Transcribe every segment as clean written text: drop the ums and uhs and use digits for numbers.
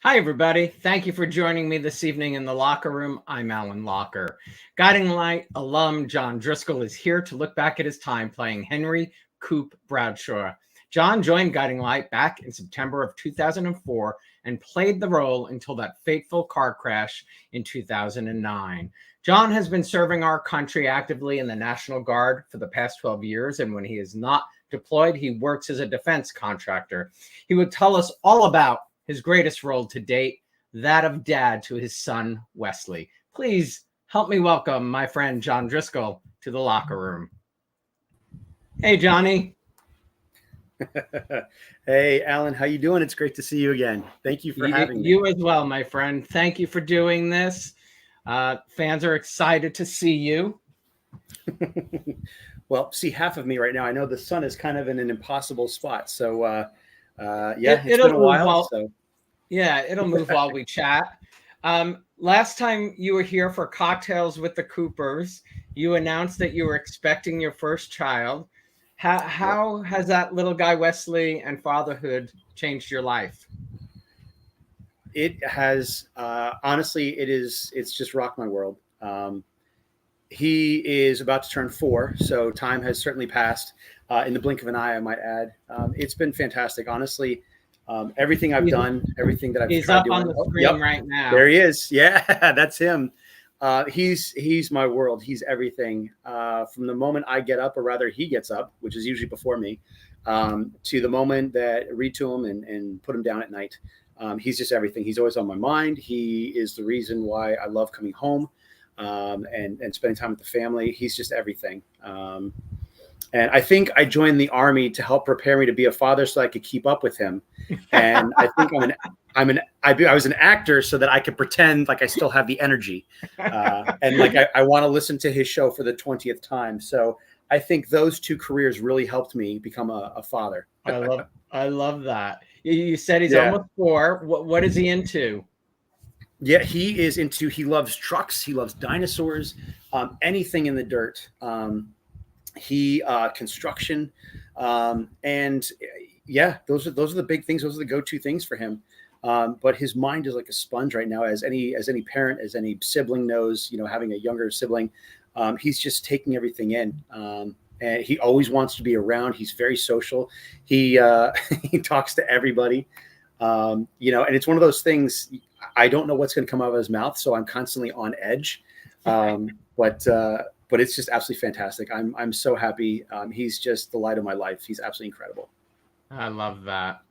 Hi, everybody. Thank you for joining me this evening in the locker room. I'm Alan Locher. Guiding Light alum John Driscoll is here to look back at his time playing Henry Coop Bradshaw. John joined Guiding Light back in September of 2004 and played the role until that fateful car crash in 2009. John has been serving our country actively in the National Guard for the past 12 years, and when he is not deployed, he works as a defense contractor. He would tell us all about his greatest role to date, that of dad to his son, Wesley. Please help me welcome my friend John Driscoll to the locker room. Hey, Johnny. Hey, Alan, how you doing? It's great to see you again. Thank you for having me. You as well, my friend. Thank you for doing this. Fans are excited to see you. Well, see half of me right now. I know the sun is kind of in an impossible spot. So, it's been a while. It'll move while we chat. Last time you were here for Cocktails with the Coopers, you announced that you were expecting your first child. How has that little guy Wesley and fatherhood changed your life? It has, honestly, it's just rocked my world. He is about to turn 4, so time has certainly passed in the blink of an eye, I might add. It's been fantastic, honestly. Everything I've done, everything that I've tried doing. He's up on the screen right now. There he is. Yeah, that's him. He's my world. He's everything. From the moment I get up, or rather he gets up, which is usually before me, to the moment that I read to him and put him down at night. He's just everything. He's always on my mind. He is the reason why I love coming home and spending time with the family. He's just everything. And I think I joined the Army to help prepare me to be a father so I could keep up with him. And I think I was an actor so that I could pretend like I still have the energy. And like I want to listen to his show for the 20th time. So I think those two careers really helped me become a father. I love that. You said he's almost 4. What is he into? Yeah, he loves trucks. He loves dinosaurs, anything in the dirt. Construction, and those are the big things. Those are the go-to things for him. But his mind is like a sponge right now, as any parent, as any sibling knows, having a younger sibling, he's just taking everything in. And he always wants to be around. He's very social. He talks to everybody, and it's one of those things. I don't know what's going to come out of his mouth, so I'm constantly on edge. But it's just absolutely fantastic. I'm so happy. He's just the light of my life. He's absolutely incredible. I love that.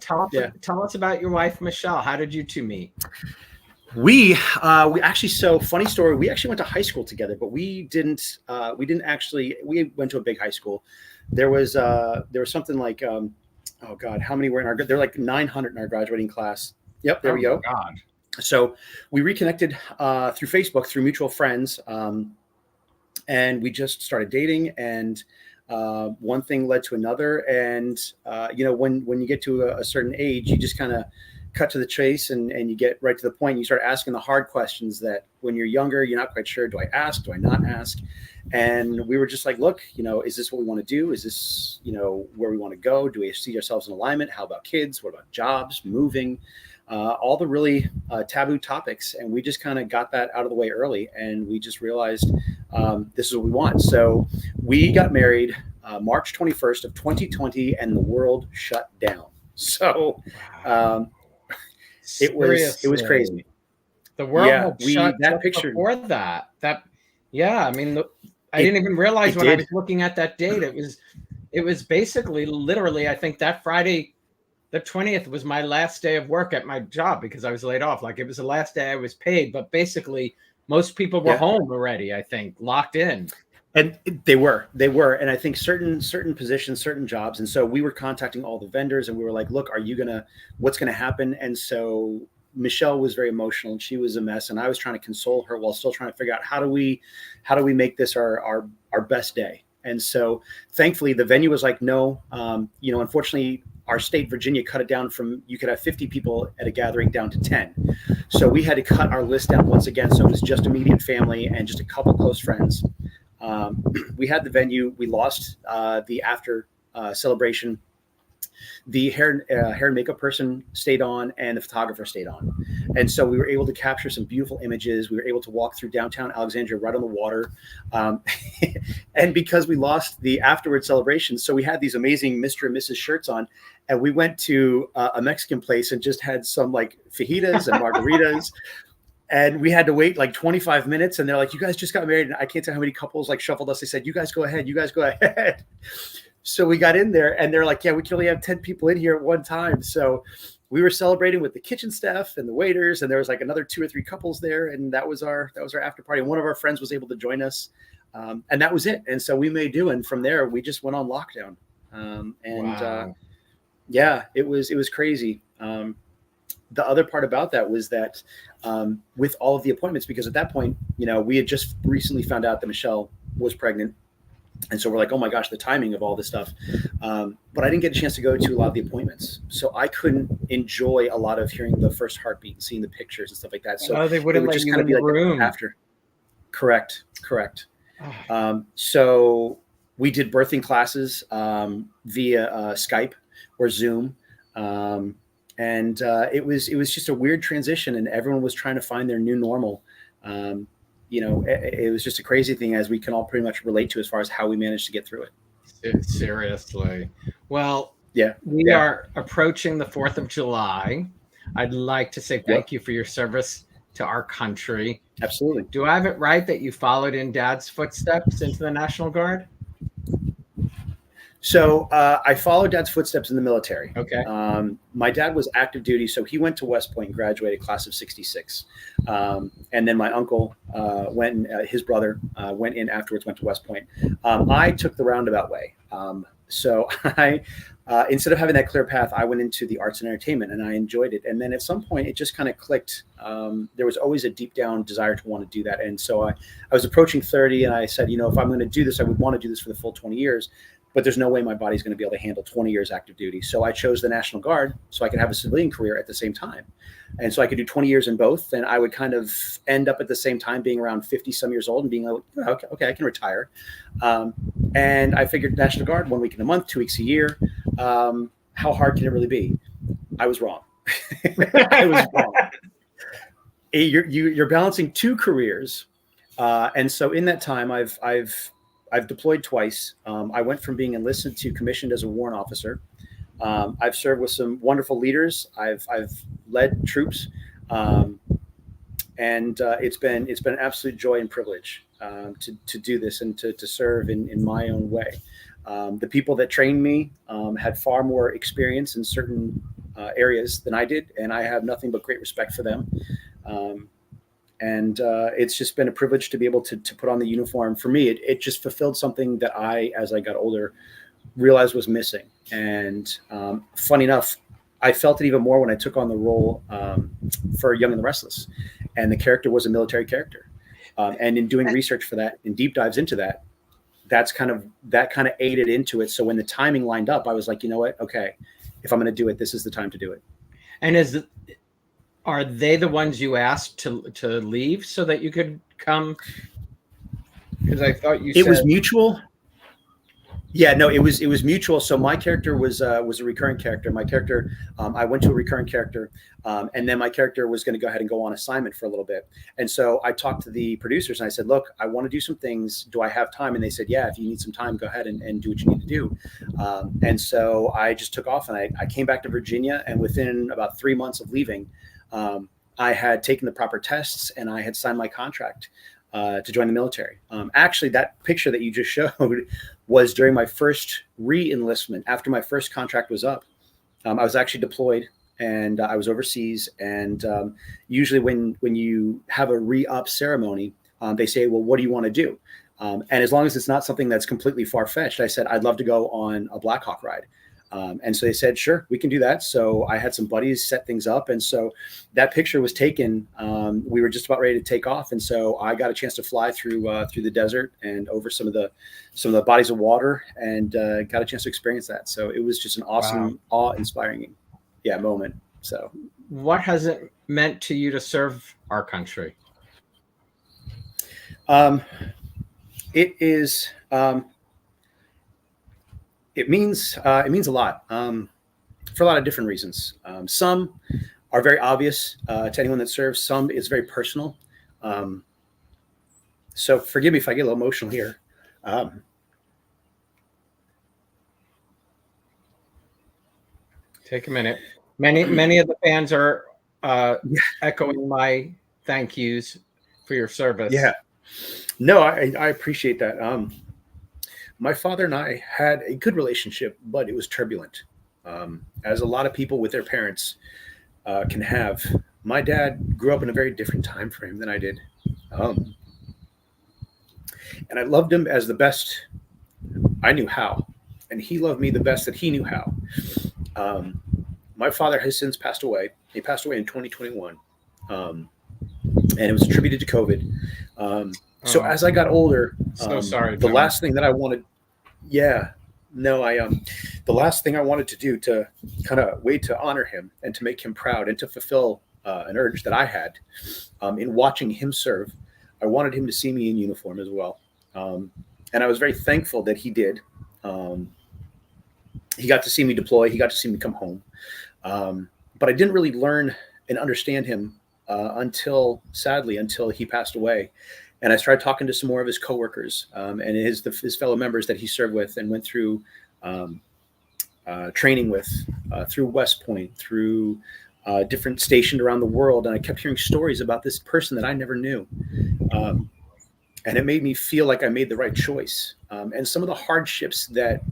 Tell us about your wife, Michelle. How did you two meet? We actually, so funny story. We actually went to high school together, but we didn't actually. We went to a big high school. There was something like, oh God, how many were in our? There were like 900 in our graduating class. Yep, there we go. God. So we reconnected through Facebook, through mutual friends. And we just started dating, and one thing led to another. And, when you get to a certain age, you just kind of cut to the chase and you get right to the point. You start asking the hard questions that when you're younger, you're not quite sure. Do I ask? Do I not ask? And we were just like, look, is this what we want to do? Is this, where we want to go? Do we see ourselves in alignment? How about kids? What about jobs, moving? All the really taboo topics. And we just kind of got that out of the way early. And we just realized this is what we want. So we got married March 21st of 2020, and the world shut down. So it was crazy. The world had shut that picture before that. I didn't even realize when I was looking at that date. It was basically literally, I think that Friday, the 20th, was my last day of work at my job because I was laid off. Like, it was the last day I was paid, but basically most people were home already, I think, locked in. And they were. And I think certain positions, certain jobs. And so we were contacting all the vendors, and we were like, look, what's going to happen? And so Michelle was very emotional, and she was a mess. And I was trying to console her while still trying to figure out how do we make this our best day? And so thankfully the venue was like, no, unfortunately our state, Virginia, cut it down from, you could have 50 people at a gathering down to 10. So we had to cut our list down once again. So it was just immediate family and just a couple close friends. We had the venue. We lost the after celebration. the hair and makeup person stayed on, and the photographer stayed on. And so we were able to capture some beautiful images. We were able to walk through downtown Alexandria right on the water. And because we lost the afterward celebration, so we had these amazing Mr. and Mrs. shirts on, and we went to a Mexican place and just had some like fajitas and margaritas. And we had to wait like 25 minutes, and they're like, you guys just got married. And I can't tell how many couples like shuffled us. They said, you guys go ahead. You guys go ahead. So we got in there, and they're like, yeah, we can only have 10 people in here at one time. So we were celebrating with the kitchen staff and the waiters, and there was like another 2 or 3 couples there. And that was our after party. And one of our friends was able to join us. And that was it. And so we made do. And from there, we just went on lockdown. Wow. Yeah, it was crazy. The other part about that was that with all of the appointments, because at that point, we had just recently found out that Michelle was pregnant. And so we're like, oh my gosh, the timing of all this stuff. But I didn't get a chance to go to a lot of the appointments. So I couldn't enjoy a lot of hearing the first heartbeat, seeing the pictures and stuff like that. So they wouldn't let you in the room. After. Correct. So we did birthing classes via Skype or Zoom. And it was just a weird transition, and everyone was trying to find their new normal. It was just a crazy thing, as we can all pretty much relate to, as far as how we managed to get through it. Seriously. Well, yeah, we are approaching the 4th of July. I'd like to say thank you for your service to our country. Absolutely. Do I have it right that you followed in Dad's footsteps into the National Guard? So I followed Dad's footsteps in the military. Okay. My dad was active duty, so he went to West Point and graduated class of 66. And then my uncle his brother went in afterwards, went to West Point. I took the roundabout way. So I, instead of having that clear path, I went into the arts and entertainment, and I enjoyed it. And then at some point, it just kind of clicked. There was always a deep down desire to want to do that. And so I was approaching 30, and I said, if I'm going to do this, I would want to do this for the full 20 years. But there's no way my body's going to be able to handle 20 years active duty. So I chose the National Guard so I could have a civilian career at the same time. And so I could do 20 years in both. And I would kind of end up at the same time being around 50 some years old and being like, okay, I can retire. And I figured National Guard, 1 week in a month, 2 weeks a year. How hard can it really be? I was wrong. I was wrong. You're balancing 2 careers. And so in that time, I've deployed twice. I went from being enlisted to commissioned as a warrant officer. I've served with some wonderful leaders. I've led troops, and it's been an absolute joy and privilege to do this and to serve in my own way. The people that trained me had far more experience in certain areas than I did, and I have nothing but great respect for them. And it's just been a privilege to be able to put on the uniform. For me, it just fulfilled something that as I got older, realized was missing. And funny enough, I felt it even more when I took on the role for Young and the Restless. And the character was a military character. And in doing research for that and deep dives into that, that kind of aided into it. So when the timing lined up, I was like, you know what? Okay, if I'm going to do it, this is the time to do it. And are they the ones you asked to leave so that you could come? Because I thought it was mutual. Yeah, no, it was mutual. So my character was a recurring character. My character, I went to a recurring character, and then my character was going to go ahead and go on assignment for a little bit. And so I talked to the producers and I said, look, I want to do some things. Do I have time? And they said, yeah, if you need some time, go ahead and do what you need to do. And so I just took off, and I came back to Virginia, and within about 3 months of leaving, I had taken the proper tests and I had signed my contract to join the military. Actually, that picture that you just showed was during my first re-enlistment. After my first contract was up, I was actually deployed, and I was overseas. And usually when you have a re-up ceremony, they say, well, what do you want to do? And as long as it's not something that's completely far-fetched, I said, I'd love to go on a Black Hawk ride. And so they said, sure, we can do that. So I had some buddies set things up. And so that picture was taken. We were just about ready to take off. And so I got a chance to fly through the desert and over some of the bodies of water, and got a chance to experience that. So it was just an awesome, awe-inspiring moment. So what has it meant to you to serve our country? It is, it means a lot. for a lot of different reasons. Some are very obvious to anyone that serves. Some is very personal. So forgive me if I get a little emotional here. Take a minute. Many of the fans are echoing my thank yous for your service. Yeah. No, I appreciate that. My father and I had a good relationship, but it was turbulent, as a lot of people with their parents can have. My dad grew up in a very different time frame than I did. And I loved him as the best I knew how. And he loved me the best that he knew how. My father has since passed away. He passed away in 2021. And it was attributed to COVID. So as I got older, so sorry, the John. last thing that I wanted, the last thing I wanted to do to kind of way to honor him and to make him proud and to fulfill an urge that I had in watching him serve, I wanted him to see me in uniform as well. And I was very thankful that he did. He got to see me deploy. He got to see me come home. But I didn't really learn and understand him until he passed away. And I started talking to some more of his coworkers and his fellow members that he served with and went through training with, through West Point, through different stations around the world. And I kept hearing stories about this person that I never knew. And it made me feel like I made the right choice. And some of the hardships that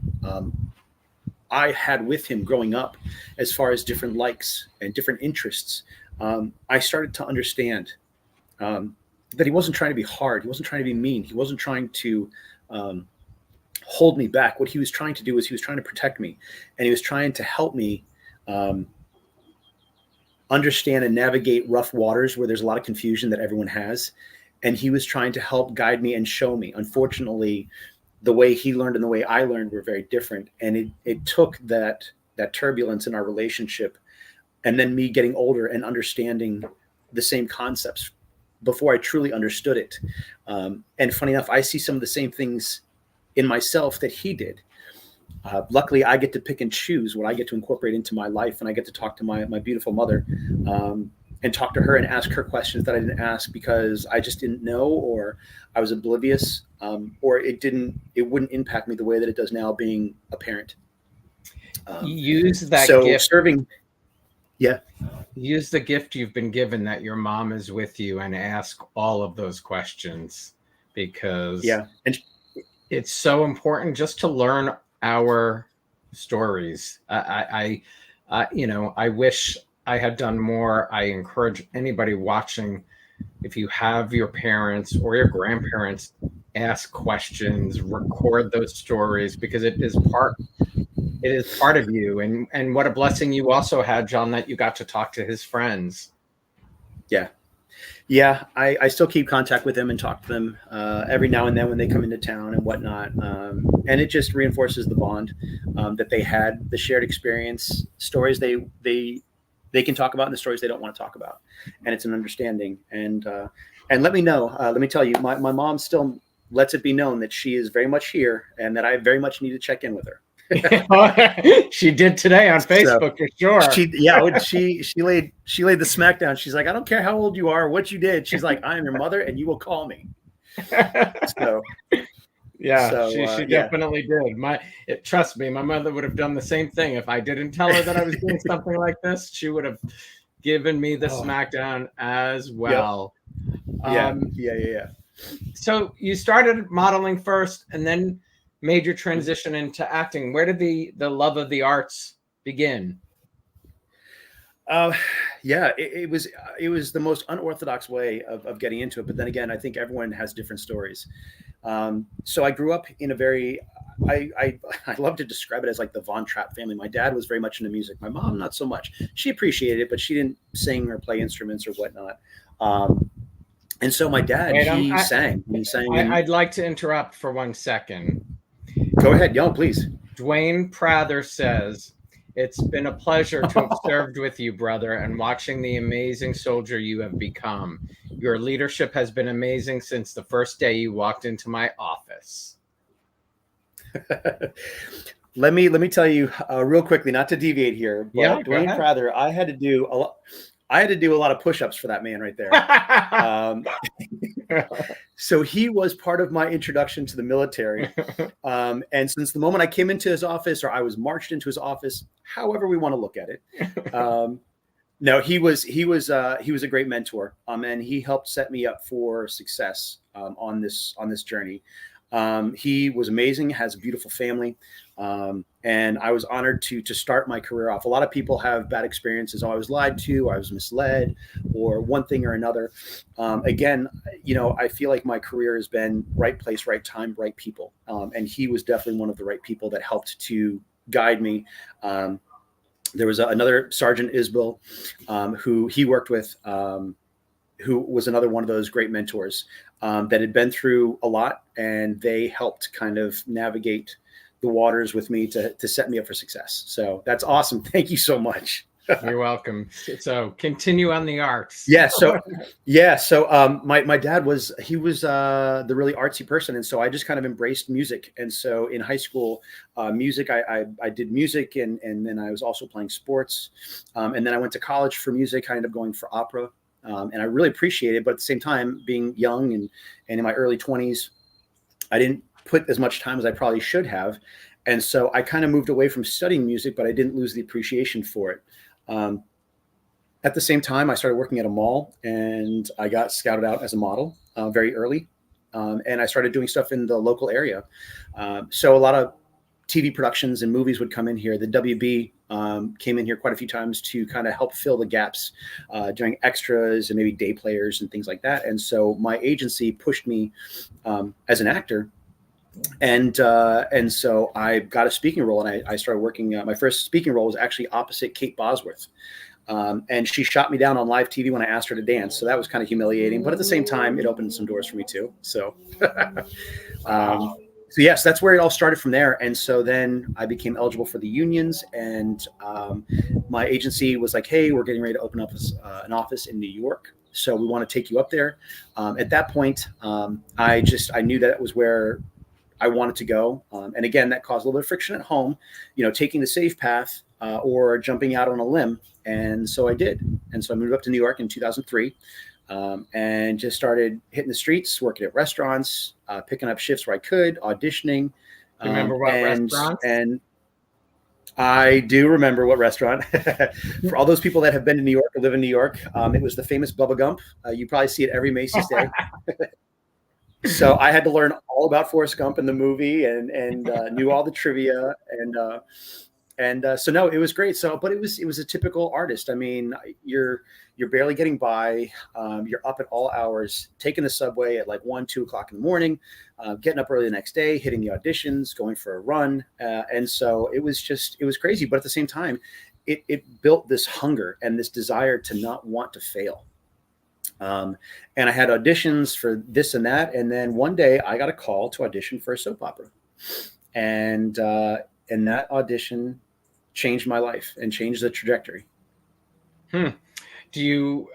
I had with him growing up, as far as different likes and different interests, I started to understand that he wasn't trying to be hard. He wasn't trying to be mean. He wasn't trying to hold me back. What he was trying to do was he was trying to protect me, and he was trying to help me understand and navigate rough waters where there's a lot of confusion that everyone has. And he was trying to help guide me and show me. Unfortunately, the way he learned and the way I learned were very different. And it took that turbulence in our relationship, and then me getting older and understanding the same concepts before I truly understood it. And funny enough, I see some of the same things in myself that he did. Luckily, I get to pick and choose what I get to incorporate into my life, and I get to talk to my beautiful mother and talk to her and ask her questions that I didn't ask because I just didn't know, or I was oblivious, or it wouldn't impact me the way that it does now being a parent. Use that so gift. Serving. Yeah. Use the gift you've been given that your mom is with you and ask all of those questions, because and it's so important just to learn our stories. I wish I had done more. I encourage anybody watching, if you have your parents or your grandparents, ask questions, record those stories, because it is part of you. And what a blessing you also had, John, that you got to talk to his friends. Yeah, I still keep contact with them and talk to them every now and then when they come into town and whatnot. And it just reinforces the bond that they had, the shared experience, stories they can talk about, and the stories they don't want to talk about. And it's an understanding. And let me know, let me tell you, my mom still lets it be known that she is very much here and that I very much need to check in with her. She did today on Facebook, for sure. She laid the smack down. She's like, I don't care how old you are, what you did. She's like, I am your mother, and you will call me. She definitely did. Trust me, my mother would have done the same thing if I didn't tell her that I was doing something like this. She would have given me the smackdown as well. Yeah. So you started modeling first, and then made your transition into acting. Where did the love of the arts begin? It was the most unorthodox way of getting into it. But then again, I think everyone has different stories. So I grew up in a very, I love to describe it as like the Von Trapp family. My dad was very much into music. My mom, not so much. She appreciated it, but she didn't sing or play instruments or whatnot. And so my dad, he sang. I'd like to interrupt for 1 second. Go ahead. Yo, please. Dwayne Prather says, it's been a pleasure to have served with you, brother, and watching the amazing soldier you have become. Your leadership has been amazing since the first day you walked into my office. Let me tell you real quickly, not to deviate here, Yeah, but go Dwayne ahead. Prather, I had to do a lot. I had to do a lot of push-ups for that man right there. So he was part of my introduction to the military. And since the moment I came into his office, or I was marched into his office, however we want to look at it, no, he was a great mentor, and he helped set me up for success on this journey. He was amazing, has a beautiful family, and I was honored to start my career off. A lot of people have bad experiences. Oh, I was lied to, I was misled, or one thing or another. Again, I feel like my career has been right place, right time, right people, and he was definitely one of the right people that helped to guide me. There was another Sergeant Isbell, who he worked with, who was another one of those great mentors that had been through a lot, and they helped kind of navigate the waters with me to set me up for success. So that's awesome. Thank you so much. You're welcome. So continue on the arts. Yeah. So my dad was the really artsy person, and so I just kind of embraced music. And so in high school, music, I did music, and then I was also playing sports, and then I went to college for music. I ended up going for opera, and I really appreciated it. But at the same time, being young and in my early 20s, I didn't put as much time as I probably should have, and so I kind of moved away from studying music, but I didn't lose the appreciation for it. At the same time, I started working at a mall, and I got scouted out as a model very early. And I started doing stuff in the local area. So a lot of TV productions and movies would come in here. The WB came in here quite a few times to kind of help fill the gaps during extras and maybe day players and things like that. And so my agency pushed me as an actor. And so I got a speaking role, and I started working. My first speaking role was actually opposite Kate Bosworth. And she shot me down on live TV when I asked her to dance. So that was kind of humiliating, but at the same time, it opened some doors for me too. So, so yes, that's where it all started from there. And so then I became eligible for the unions, and my agency was like, "Hey, we're getting ready to open up an office in New York. So we want to take you up there." At that point, I knew that it was where I wanted to go. And again, that caused a little bit of friction at home, taking the safe path or jumping out on a limb. And so I did. And so I moved up to New York in 2003 and just started hitting the streets, working at restaurants, picking up shifts where I could, auditioning. Remember what restaurants? And I do remember what restaurant. For all those people that have been to New York or live in New York, it was the famous Bubba Gump. You probably see it every Macy's Day. So I had to learn all about Forrest Gump in the movie, and knew all the trivia, and so no, it was great. So, but it was a typical artist. I mean, you're barely getting by. You're up at all hours, taking the subway at like 1, 2 o'clock in the morning, getting up early the next day, hitting the auditions, going for a run, and so it was crazy. But at the same time, it built this hunger and this desire to not want to fail. And I had auditions for this and that. And then one day I got a call to audition for a soap opera. And that audition changed my life and changed the trajectory. Do you,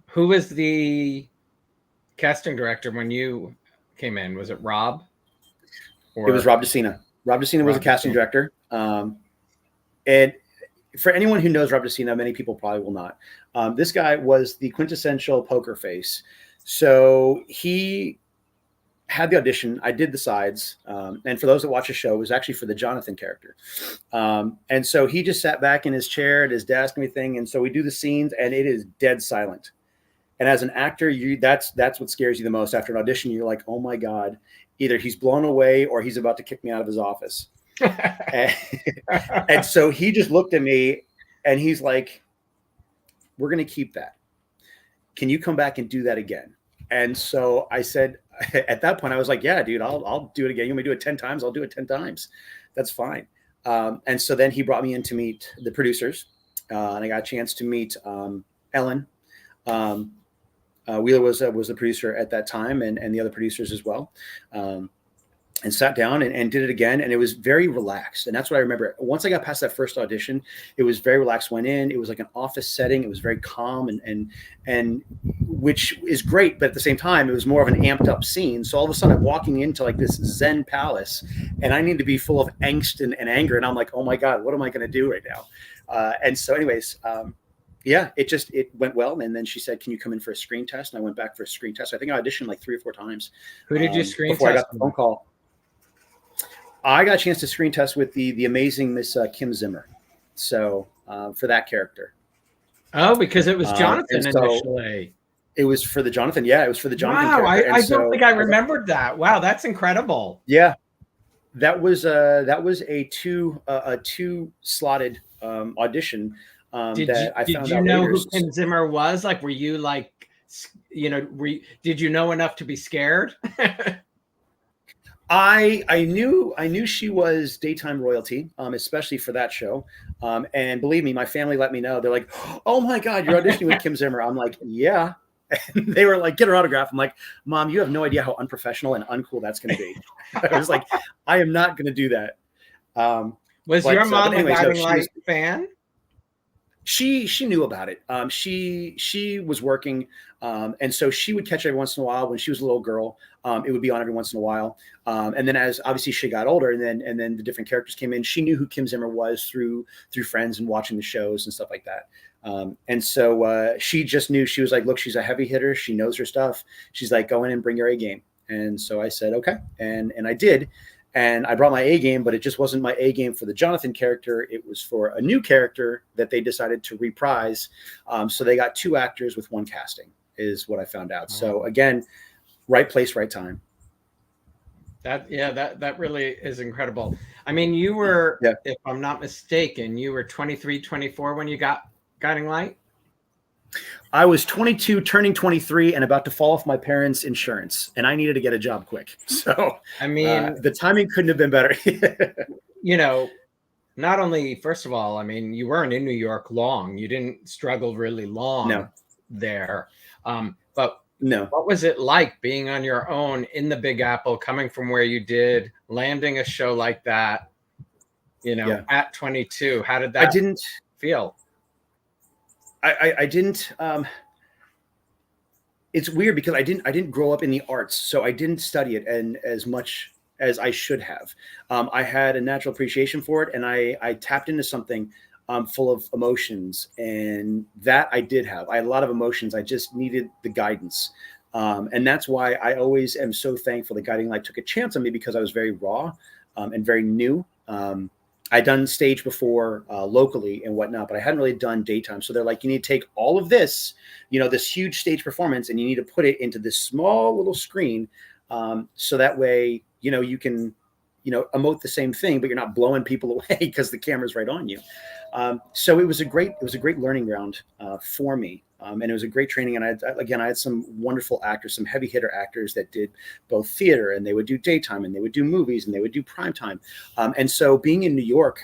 who was the casting director when you came in? Was it Rob? It was Rob DeCina. Rob DeCina was a casting director. And for anyone who knows Rob DeCina, many people probably will not. This guy was the quintessential poker face. So he had the audition. I did the sides. And for those that watch the show, it was actually for the Jonathan character. And so he just sat back in his chair at his desk and everything. And so we do the scenes, and it is dead silent. And as an actor, that's what scares you the most. After an audition, you're like, oh my God, either he's blown away or he's about to kick me out of his office. And so he just looked at me and he's like, we're going to keep that. Can you come back and do that again? And so I said, at that point, I was like, yeah, dude, I'll do it again. You want me to do it 10 times? I'll do it 10 times. That's fine. And so then he brought me in to meet the producers, and I got a chance to meet Ellen. Wheeler was the producer at that time, and the other producers as well. and sat down and did it again. And it was very relaxed. And that's what I remember. Once I got past that first audition, it was very relaxed. Went in, it was like an office setting. It was very calm and which is great. But at the same time, it was more of an amped up scene. So all of a sudden I'm walking into like this Zen palace and I need to be full of angst and anger. And I'm like, oh my God, what am I going to do right now? And so anyways, yeah, it went well. And then she said, can you come in for a screen test? And I went back for a screen test. I think I auditioned like 3 or 4 times. Who did you screen before test? I got the phone call. I got a chance to screen test with the amazing Miss Kim Zimmer. So for that character. Oh, because it was Jonathan initially. It was for the Jonathan. Yeah, it was for the Jonathan wow, character. I don't think I remembered that. Wow, that's incredible. Yeah, that was a two slotted audition. Did you know who Kim Zimmer was? Like, were you like, did you know enough to be scared? I knew she was daytime royalty, especially for that show. And believe me, my family let me know. They're like, "Oh my God, you're auditioning with Kim Zimmer." I'm like, "Yeah." And they were like, "Get her autograph." I'm like, "Mom, you have no idea how unprofessional and uncool that's going to be." I was like, "I am not going to do that." Was your mom a Guiding Light fan? She knew about it. She was working, and so she would catch it every once in a while. When she was a little girl, it would be on every once in a while. And then as obviously she got older, and then the different characters came in, she knew who Kim Zimmer was through friends and watching the shows and stuff like that. And so she just knew. She was like, "Look, she's a heavy hitter. She knows her stuff." She's like, "Go in and bring your A game." And so I said, "Okay," and I did. And I brought my A game, but it just wasn't my A game for the Jonathan character. It was for a new character that they decided to reprise. So they got 2 actors with 1 casting, is what I found out. So again, right place, right time. That really is incredible. I mean, you were, if I'm not mistaken, you were 23, 24 when you got Guiding Light? I was 22, turning 23, and about to fall off my parents' insurance, and I needed to get a job quick. So, I mean, the timing couldn't have been better. Not only, first of all, I mean, you weren't in New York long. You didn't struggle really long there. But what was it like being on your own in the Big Apple, coming from where you did, landing a show like that, at 22? How did that feel? I didn't. It's weird because I didn't grow up in the arts, so I didn't study it and as much as I should have. I had a natural appreciation for it, and I tapped into something full of emotions, and that I did have. I had a lot of emotions. I just needed the guidance, and that's why I always am so thankful that Guiding Light took a chance on me, because I was very raw and very new. I'd done stage before locally and whatnot, but I hadn't really done daytime. So they're like, you need to take all of this, this huge stage performance, and you need to put it into this small little screen. So that way, you can, emote the same thing, but you're not blowing people away because the camera's right on you. So it was a great learning ground for me. And it was a great training. And I had some wonderful actors, some heavy hitter actors that did both theater, and they would do daytime, and they would do movies, and they would do primetime. And so being in New York,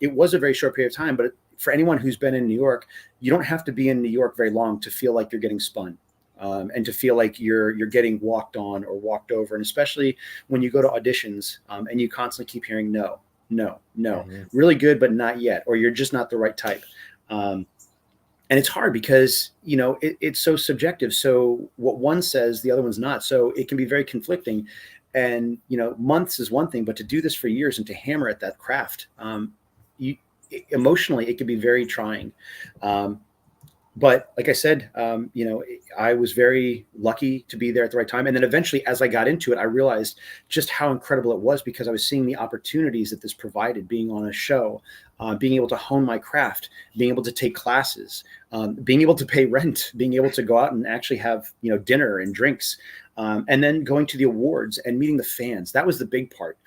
it was a very short period of time, but for anyone who's been in New York, you don't have to be in New York very long to feel like you're getting spun. And to feel like you're getting walked on or walked over. And especially when you go to auditions and you constantly keep hearing no, really good, but not yet, or you're just not the right type. And it's hard because, it's so subjective. So what one says, the other one's not. So it can be very conflicting. And, months is one thing, but to do this for years and to hammer at that craft, emotionally, it can be very trying. But like I said, I was very lucky to be there at the right time. And then eventually, as I got into it, I realized just how incredible it was, because I was seeing the opportunities that this provided, being on a show, being able to hone my craft, being able to take classes, being able to pay rent, being able to go out and actually have, dinner and drinks, and then going to the awards and meeting the fans. That was the big part.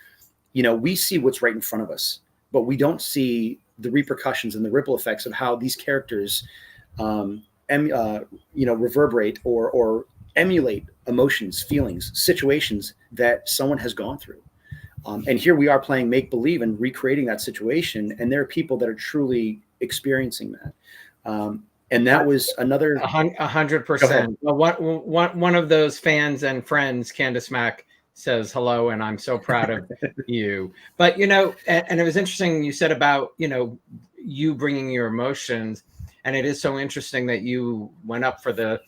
We see what's right in front of us, but we don't see the repercussions and the ripple effects of how these characters reverberate or emulate emotions, feelings, situations that someone has gone through. And here we are playing make believe and recreating that situation, and there are people that are truly experiencing that. And that was another 100%. One of those fans and friends, Candace Mack, says hello, and I'm so proud of you. But, you know, and it was interesting you said about, you know, you bringing your emotions, and it is so interesting that you went up for the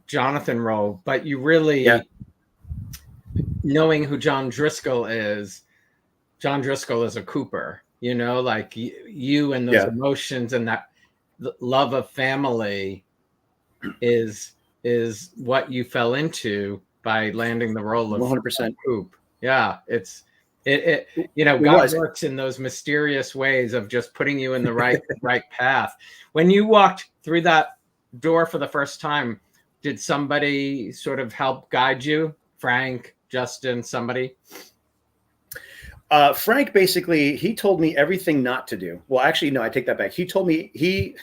Jonathan role, but you really, knowing who John Driscoll is a Cooper, you know, like you and those emotions and that love of family is what you fell into by landing the role of 100%. Coop. Yeah, it you know, God works in those mysterious ways of just putting you in the right path. When you walked through that door for the first time, did somebody sort of help guide you? Frank, Justin, somebody? Frank, basically, he told me everything not to do. Well, actually, no, I take that back. He told me he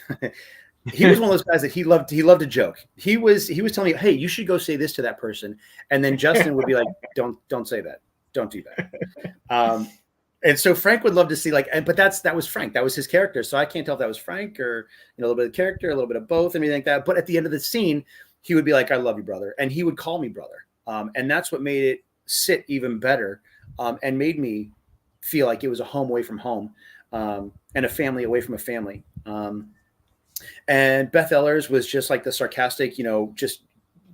was one of those guys that he loved to joke. He was telling me, hey, you should go say this to that person. And then Justin would be like, don't say that. Don't do that. And so Frank would love to see but that was Frank. That was his character. So I can't tell if that was Frank or, you know, a little bit of character, a little bit of both, and everything like that. But at the end of the scene, he would be like, I love you, brother. And he would call me brother. And that's what made it sit even better, and made me feel like it was a home away from home, and a family away from a family. And Beth Ellers was just like the sarcastic, you know, just,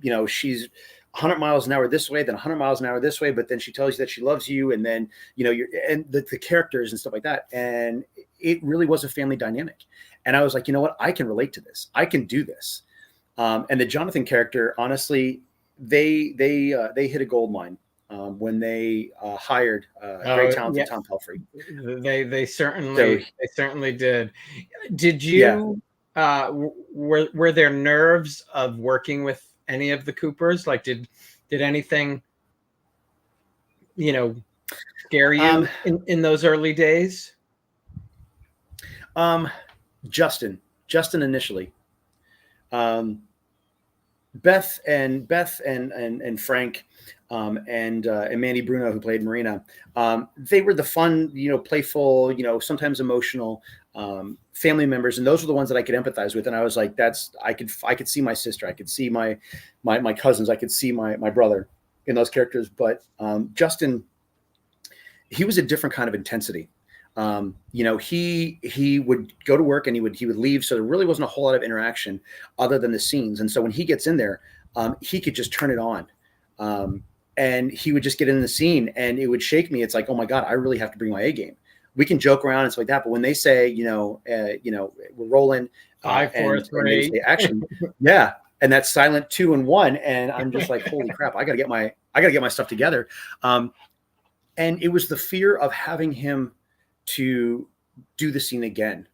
you know, she's 100 miles an hour this way, then 100 miles an hour this way, but then she tells you that she loves you, and then, you know, and the characters and stuff like that. And it really was a family dynamic. And I was like, you know what, I can relate to this. I can do this. And the Jonathan character, honestly, they hit a gold mine when they hired very talented Tom Pelfrey. They certainly did. Did you? Were there nerves of working with any of the Coopers? Like, did anything, you know, scare you in those early days? Justin initially. Beth and Frank, and Mandy Bruno, who played Marina, they were the fun, you know, playful, you know, sometimes emotional family members, and those were the ones that I could empathize with. And I was like, I could see my sister, I could see my cousins, I could see my brother in those characters. But Justin, he was a different kind of intensity. You know, he would go to work and he would leave. So there really wasn't a whole lot of interaction other than the scenes. And so when he gets in there, he could just turn it on. And he would just get in the scene and it would shake me. It's like, oh my God, I really have to bring my A game. We can joke around and stuff like that. But when they say, you know, we're rolling 5, 4, 3 and action. Yeah. And that's silent 2 and 1. And I'm just like, holy crap, I gotta get my stuff together. And it was the fear of having him to do the scene again,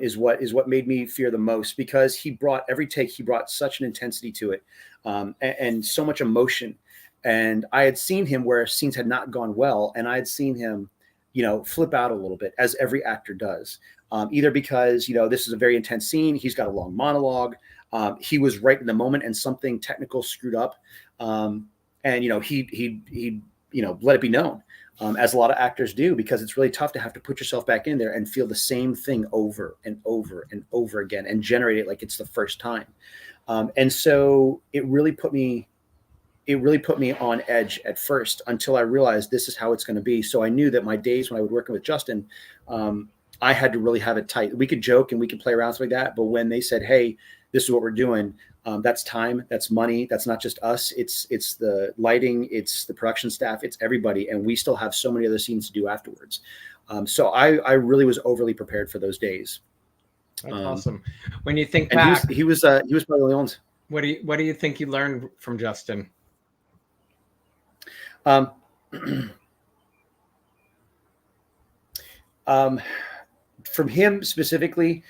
is what made me fear the most, because he brought every take, he brought such an intensity to it, and so much emotion. And I had seen him where scenes had not gone well, and I had seen him, you know, flip out a little bit, as every actor does, either because, you know, this is a very intense scene, he's got a long monologue, he was right in the moment and something technical screwed up, and you know, he you know, let it be known. As a lot of actors do, because it's really tough to have to put yourself back in there and feel the same thing over and over and over again and generate it like it's the first time. And so it really put me on edge at first, until I realized this is how it's going to be. So I knew that my days when I would work with Justin, I had to really have it tight. We could joke and we could play around like that, but when they said, hey, this is what we're doing, that's time, that's money, that's not just us, it's the lighting, it's the production staff, it's everybody, and we still have so many other scenes to do afterwards. So I really was overly prepared for those days. That's awesome. When you think back, he was probably the only ones. What do you think you learned from Justin? From him specifically,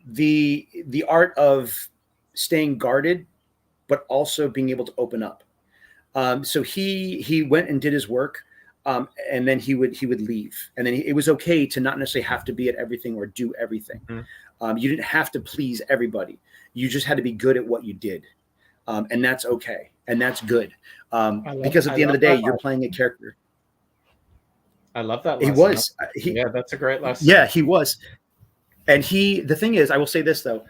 the art of staying guarded, but also being able to open up. So he went and did his work, and then he would leave, and then it was okay to not necessarily have to be at everything or do everything. Mm-hmm. You didn't have to please everybody. You just had to be good at what you did, and that's okay, and that's good, because at the end of the day, you're playing a character. I love that lesson. He was. Yeah, that's a great lesson. Yeah, he was. And the thing is, I will say this though,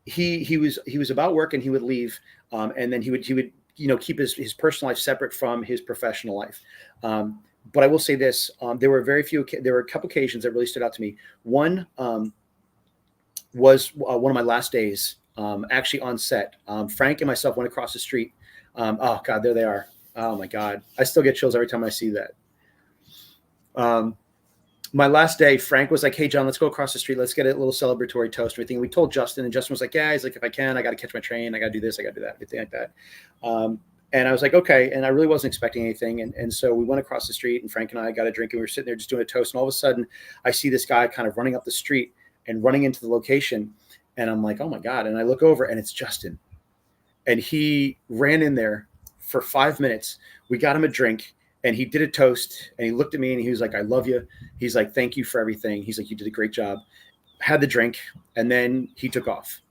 he was about work, and he would leave, and then he would keep his personal life separate from his professional life. But I will say this: there were a couple occasions that really stood out to me. One was one of my last days, actually on set. Frank and myself went across the street. Oh God, there they are. Oh my God, I still get chills every time I see that. My last day, Frank was like, "Hey John, let's go across the street. Let's get a little celebratory toast and everything." We told Justin, and Justin was like, "Yeah." He's like, "If I can, I got to catch my train. I got to do this. I got to do that. Everything like that." And I was like, "Okay." And I really wasn't expecting anything. And so we went across the street, and Frank and I got a drink, and we were sitting there just doing a toast. And all of a sudden, I see this guy kind of running up the street and running into the location. And I'm like, "Oh my God." And I look over, and it's Justin. And he ran in there for 5 minutes. We got him a drink. And he did a toast, and he looked at me, and he was like, "I love you." He's like, "Thank you for everything." He's like, "You did a great job." Had the drink, and then he took off.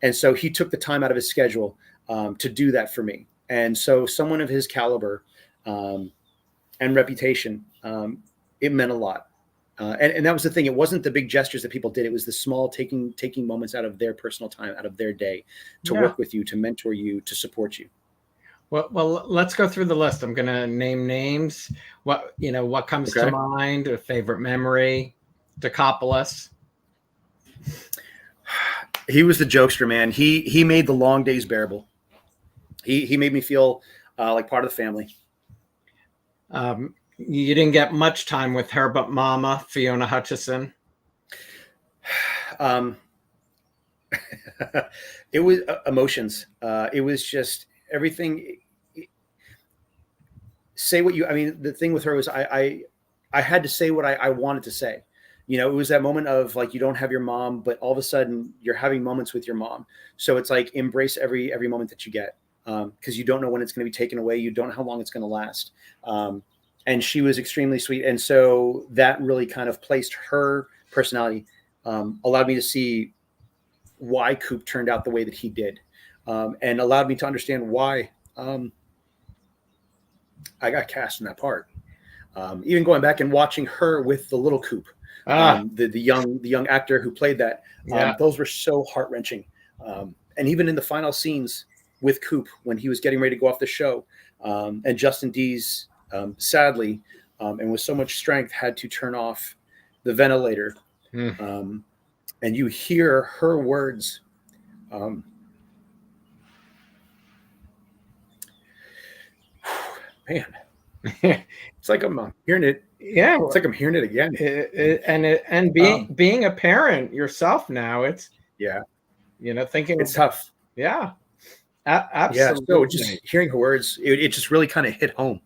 And so he took the time out of his schedule to do that for me. And so someone of his caliber and reputation, it meant a lot. And that was the thing. It wasn't the big gestures that people did. It was the small taking moments out of their personal time, out of their day, to work with you, to mentor you, to support you. Well, let's go through the list. I'm going to name names. What comes to mind? A favorite memory? Decopoulos. He was the jokester, man. He made the long days bearable. He made me feel like part of the family. You didn't get much time with her, but Mama, Fiona Hutchison. It was emotions. It was just everything. Say what the thing with her was I had to say what I wanted to say. It was that moment of like, you don't have your mom, but all of a sudden you're having moments with your mom. So it's like, embrace every moment that you get, because you don't know when it's going to be taken away. You don't know how long it's going to last. And she was extremely sweet. And so that really kind of placed her personality, allowed me to see why Coop turned out the way that he did, and allowed me to understand why I got cast in that part. Even going back and watching her with the little Coop, the young actor who played that, those were so heart-wrenching. And even in the final scenes with Coop, when he was getting ready to go off the show, and Justin Dees, sadly, and with so much strength, had to turn off the ventilator. And you hear her words. Man, it's like I'm hearing it. Yeah, it's like I'm hearing it again. And being a parent yourself now, it's thinking it's tough. Yeah, absolutely. Yeah, so just hearing her words, it just really kind of hit home.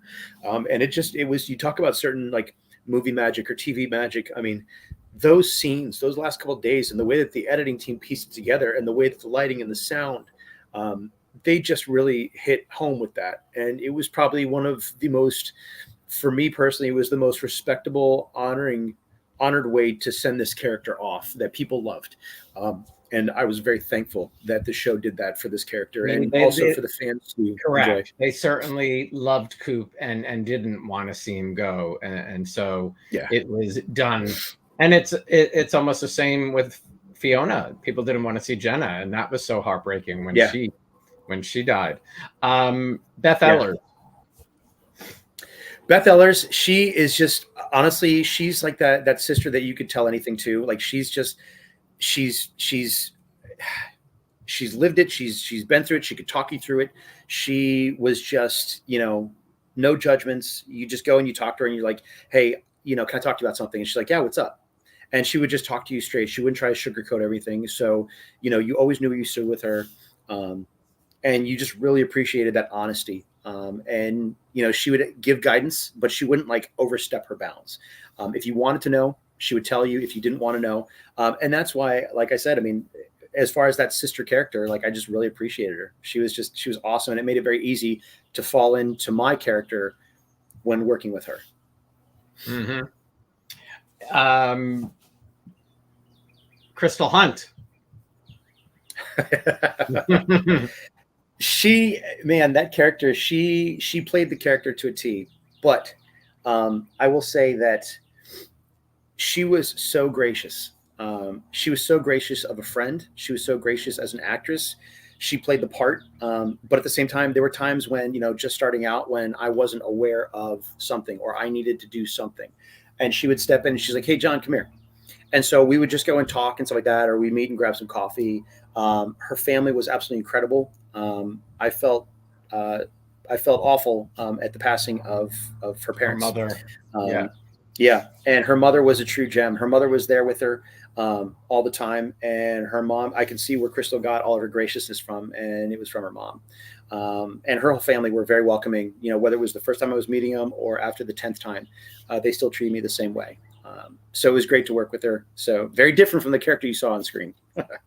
And it was, you talk about certain like movie magic or TV magic. I mean, those scenes, those last couple of days, and the way that the editing team pieced it together, and the way that the lighting and the sound, they just really hit home with that. And it was probably one of the most, for me personally, it was the most respectable, honored way to send this character off that people loved. And I was very thankful that the show did that for this character, and also for the fans to enjoy. They certainly loved Coop and didn't want to see him go. And so it was done. And it's almost the same with Fiona. People didn't want to see Jenna, and that was so heartbreaking when she died. Beth Ellers. Beth Ellers, she is just, honestly, she's like that sister that you could tell anything to. Like, she's lived it. She's been through it. She could talk you through it. She was just, no judgments. You just go and you talk to her, and you're like, "Hey, can I talk to you about something?" And she's like, "Yeah, what's up?" And she would just talk to you straight. She wouldn't try to sugarcoat everything. So, you always knew where you stood with her. And you just really appreciated that honesty. And, she would give guidance, but she wouldn't like overstep her bounds. If you wanted to know, she would tell you. If you didn't want to know. And that's why, like I said, I mean, as far as that sister character, like, I just really appreciated her. She was awesome. And it made it very easy to fall into my character when working with her. Mm-hmm. Crystal Hunt. That character, she played the character to a T, but I will say that she was so gracious. She was so gracious of a friend. She was so gracious as an actress. She played the part. But at the same time, there were times when, just starting out, when I wasn't aware of something or I needed to do something. And she would step in and she's like, "Hey, John, come here." And so we would just go and talk and stuff like that, or we meet and grab some coffee. Her family was absolutely incredible. I felt awful at the passing of her Her parents. mother. Yeah. Yeah. And her mother was a true gem. Her mother was there with her all the time. And her mom, I can see where Crystal got all of her graciousness from, and it was from her mom. And her whole family were very welcoming, whether it was the first time I was meeting them or after the 10th time, they still treated me the same way. So it was great to work with her. So very different from the character you saw on screen.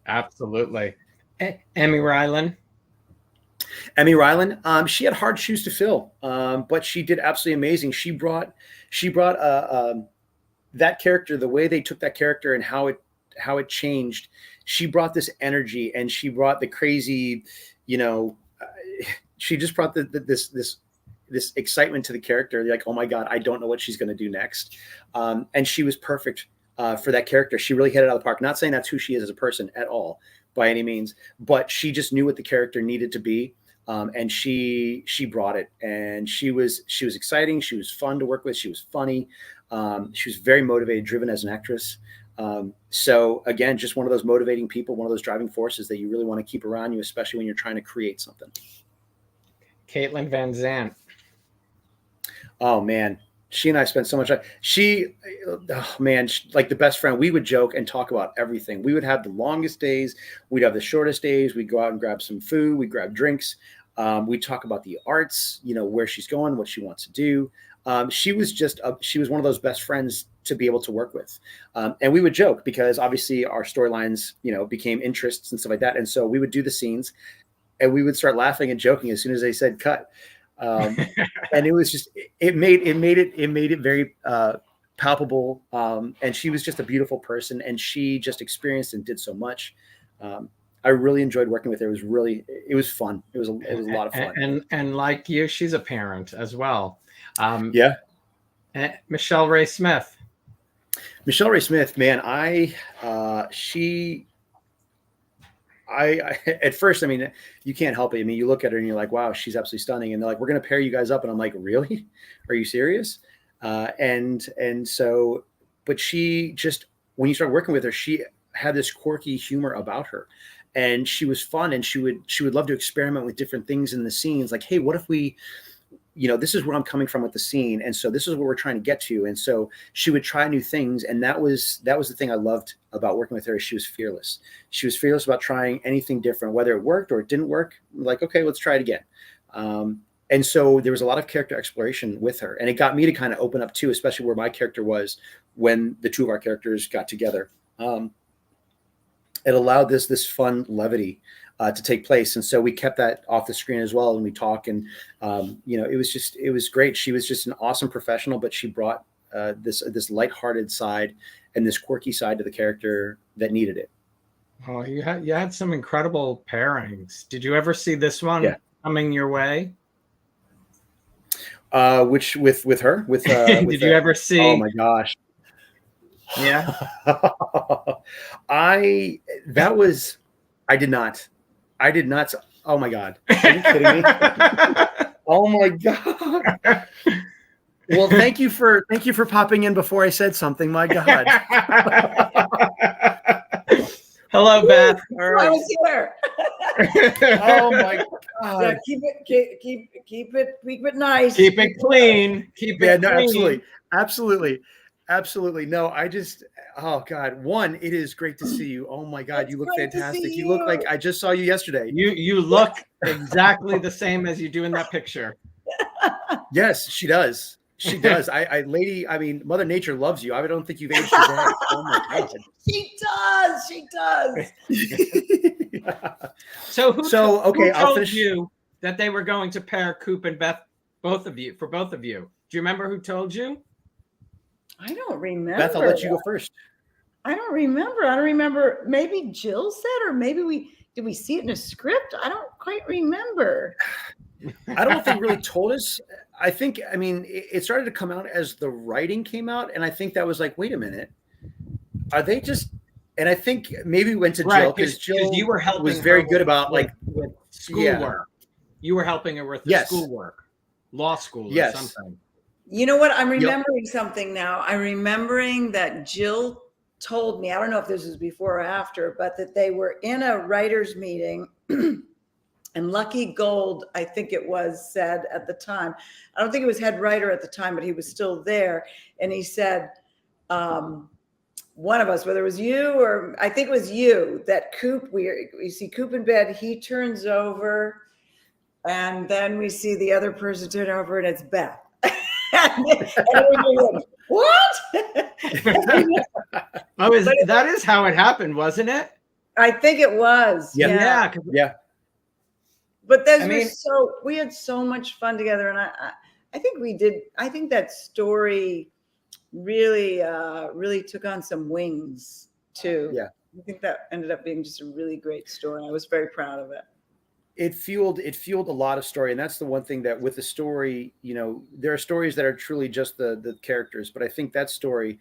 Absolutely. Emmy Rylan. Emmy Rylan, she had hard shoes to fill, but she did absolutely amazing. She brought that character, the way they took that character and how it changed. She brought this energy, and she brought the crazy, she just brought this excitement to the character. You're like, oh my God, I don't know what she's going to do next. And she was perfect for that character. She really hit it out of the park. Not saying that's who she is as a person at all by any means, but she just knew what the character needed to be. And she brought it, and she was exciting. She was fun to work with. She was funny. She was very motivated, driven as an actress. So again, just one of those motivating people, one of those driving forces that you really want to keep around you, especially when you're trying to create something. Caitlin Van Zandt. Oh man, she and I spent so much time. Like the best friend. We would joke and talk about everything. We would have the longest days. We'd have the shortest days. We'd go out and grab some food. We'd grab drinks. We'd talk about the arts, where she's going, what she wants to do. She was one of those best friends to be able to work with. And we would joke because obviously our storylines, became interests and stuff like that. And so we would do the scenes and we would start laughing and joking as soon as they said cut. And it was just, it made it very palpable. And she was just a beautiful person, and she just experienced and did so much. I really enjoyed working with her. It was fun. It was a lot of fun. And like you, she's a parent as well. Yeah. Michelle Ray Smith. Michelle Ray Smith, man, I at first, you can't help it. You look at her and you're like, wow, she's absolutely stunning. And they're like, we're going to pair you guys up. And I'm like, really? Are you serious? And so, but she just, when you start working with her, she had this quirky humor about her, and she was fun, and she would love to experiment with different things in the scenes. Like, hey, what if we, this is where I'm coming from with the scene. And so this is what we're trying to get to. And so she would try new things. And that was the thing I loved about working with her. She was fearless. She was fearless about trying anything different, whether it worked or it didn't work. Like, okay, let's try it again. And so there was a lot of character exploration with her, and it got me to kind of open up too, especially where my character was when the two of our characters got together. It allowed this fun levity to take place. And so we kept that off the screen as well. And we talk, and, it was great. She was just an awesome professional, but she brought this lighthearted side and this quirky side to the character that needed it. Oh, you had some incredible pairings. Did you ever see this one coming your way? Which with her? Did you ever see? Oh my gosh. Yeah. I did not. Oh my God. Are you kidding me? Oh my God. Well, thank you for popping in before I said something. My God. Hello, Beth. I was here. Oh my God. Yeah, keep it nice. Keep it clean. Keep it clean. Absolutely. No, oh God. One, it is great to see you. Oh my God. You look fantastic. You look like I just saw you yesterday. You look exactly the same as you do in that picture. Yes, she does. She does. Mother Nature loves you. I don't think you've aged a day. Oh my God. She does. So who I'll told you that they were going to pair Coop and Beth, both of you? Do you remember who told you? I don't remember. Beth, I'll let you go first. I don't remember. Maybe Jill said, or maybe did we see it in a script? I don't quite remember. I don't think really told us. I think, it started to come out as the writing came out. And I think that was like, wait a minute. Are they just And I think maybe we went to Jill Right, because because Jill you were helping was very her good about with, like, with yeah, schoolwork. You were helping her with the yes, schoolwork, law school or yes, something. You know what? I'm yep, remembering something now. I'm remembering that Jill told me, I don't know if this was before or after, but that they were in a writer's meeting and Lucky Gold, I think it was, said at the time, I don't think it was head writer at the time, but he was still there. And he said, one of us, whether it was you or I think it was you, that Coop, we see Coop in bed, he turns over, and then we see the other person turn over, and it's Beth. and everybody went, what? That is how it happened, wasn't it? I think it was. yeah, Yeah. yeah. But those I were mean, we had so much fun together. And I think we did. I think that story really, really took on some wings too. Yeah. I think that ended up being just a really great story. I was very proud of it. It fueled a lot of story. And that's the one thing that with the story, you know, there are stories that are truly just the characters, but I think that story,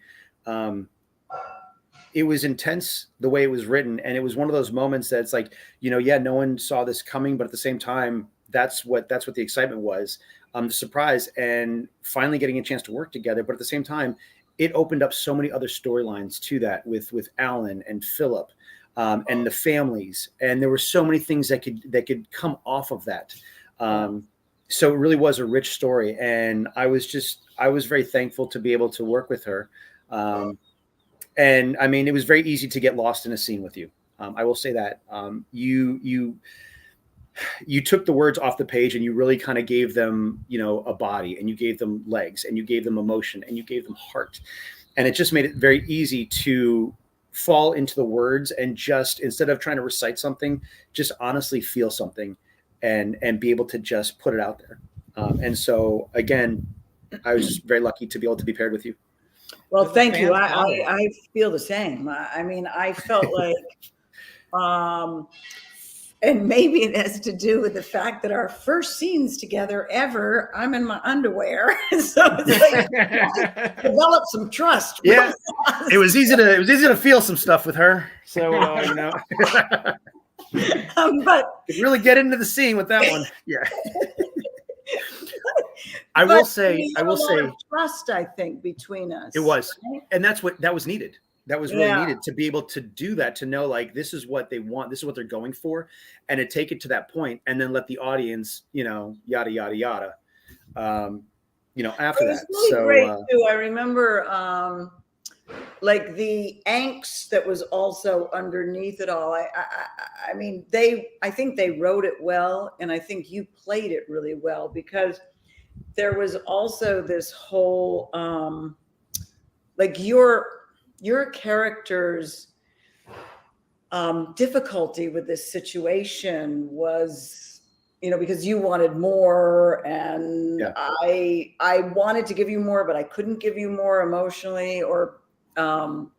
it was intense the way it was written. And it was one of those moments that's like, you know, yeah, no one saw this coming, but at the same time, that's what the excitement was, the surprise and finally getting a chance to work together. But at the same time, it opened up so many other storylines to that with Alan and Philip, and the families. And there were so many things that could come off of that. So it really was a rich story. And I was very thankful to be able to work with her. And I mean, it was very easy to get lost in a scene with you. I will say that you took the words off the page and you really kind of gave them, you know, a body, and you gave them legs, and you gave them emotion, and you gave them heart. And it just made it very easy to fall into the words and just, instead of trying to recite something, just honestly feel something and be able to just put it out there. And so again, I was just very lucky to be able to be paired with you. Well, thank you. I feel the same. I mean, I felt like, and maybe it has to do with the fact that our first scenes together ever, I'm in my underwear. So it's like develop some trust. Yeah. It was easy to feel some stuff with her. So, you know, but could really get into the scene with that one. Yeah. I will say trust, I think, between us. It was, right? and that was needed. That was really needed to be able to do that, to know like this is what they want, this is what they're going for, and to take it to that point, and then let the audience, you know, yada yada yada, you know, after that. Really so great too. I remember like the angst that was also underneath it all. I mean, I think they wrote it well, and I think you played it really well, because there was also this whole like your character's difficulty with this situation was, you know, because you wanted more, and I wanted to give you more, but I couldn't give you more emotionally, or and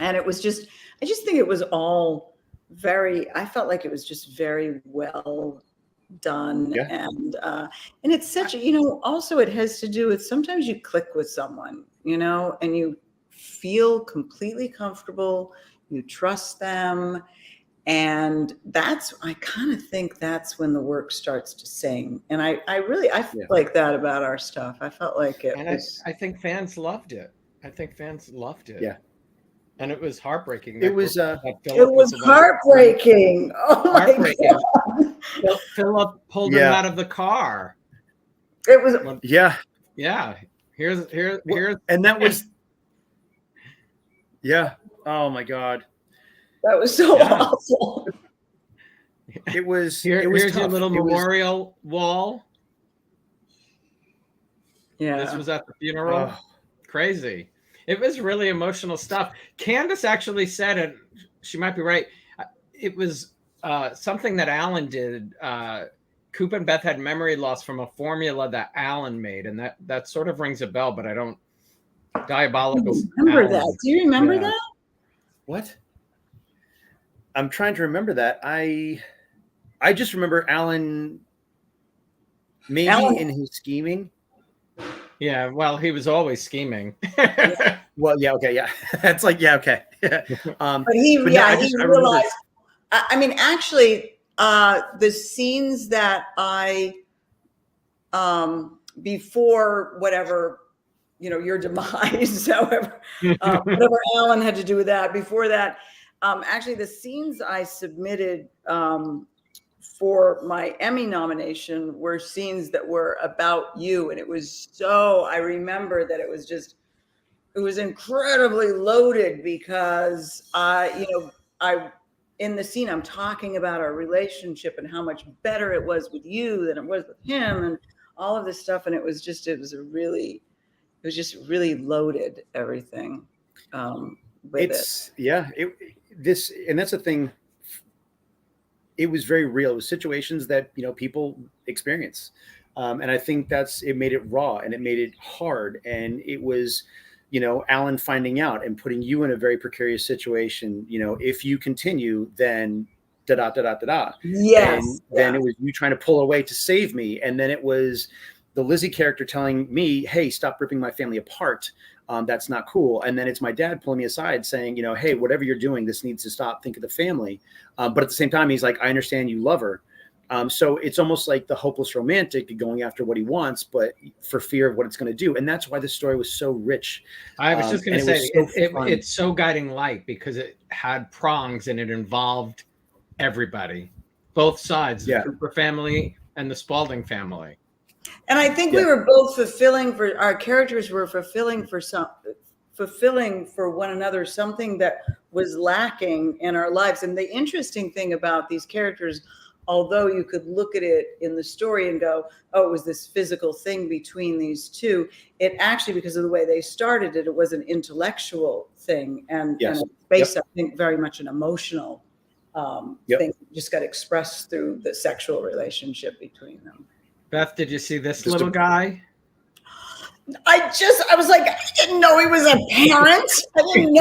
it was just, I just think it was all I felt like it was just very well done. And it's such a, you know, also it has to do with, sometimes you click with someone, you know, and you feel completely comfortable, you trust them, and I kind of think that's when the work starts to sing. And I feel like that about our stuff. I felt like it was, I think fans loved it. Yeah. And it was heartbreaking. It was heartbreaking. Oh my God. Philip pulled him out of the car. It was Here's and that was oh my God. That was so awful. It was here's tough. Your little memorial wall. Yeah. This was at the funeral. Crazy. It was really emotional stuff. Candace actually said it. She might be right. It was something that Alan did. Coop and Beth had memory loss from a formula that Alan made, and that sort of rings a bell, but I don't. Diabolical. Remember that? Do you remember that? What? I'm trying to remember that. I just remember Alan, maybe in his scheming. Yeah, well, he was always scheming. Well, yeah, okay, yeah. It's like, yeah, okay. But he but no, I remember. realized. I mean, actually, the scenes that I before whatever, your demise, however, whatever Alan had to do with that. Before that, actually, the scenes I submitted for my Emmy nomination were scenes that were about you, and it was I remember that it was incredibly loaded because I in the scene I'm talking about our relationship and how much better it was with you than it was with him and all of this stuff, and it was just really loaded, everything with it. Yeah, and that's the thing. It was very real. It was situations that people experience, and I think it made it raw and it made it hard, and it was Alan finding out and putting you in a very precarious situation. If you continue, then da da da da da da. Yes. And then it was you trying to pull away to save me, and then it was the Lizzie character telling me, "Hey, stop ripping my family apart. That's not cool." And then it's my dad pulling me aside saying, "Hey, whatever you're doing, this needs to stop. Think of the family." But at the same time, he's like, "I understand you love her." So it's almost like the hopeless romantic going after what he wants, but for fear of what it's going to do. And that's why the story was so rich. I was just going to say, it's so guiding light because it had prongs and it involved everybody, both sides, the Cooper family and the Spalding family. And I think we were both fulfilling for our characters were fulfilling for one another, something that was lacking in our lives. And the interesting thing about these characters, although you could look at it in the story and go, oh, it was this physical thing between these two, it actually, because of the way they started it, it was an intellectual thing and it's based, I think, very much an emotional thing, just got expressed through the sexual relationship between them. Beth, did you see this little guy? I was like, I didn't know he was a parent. I didn't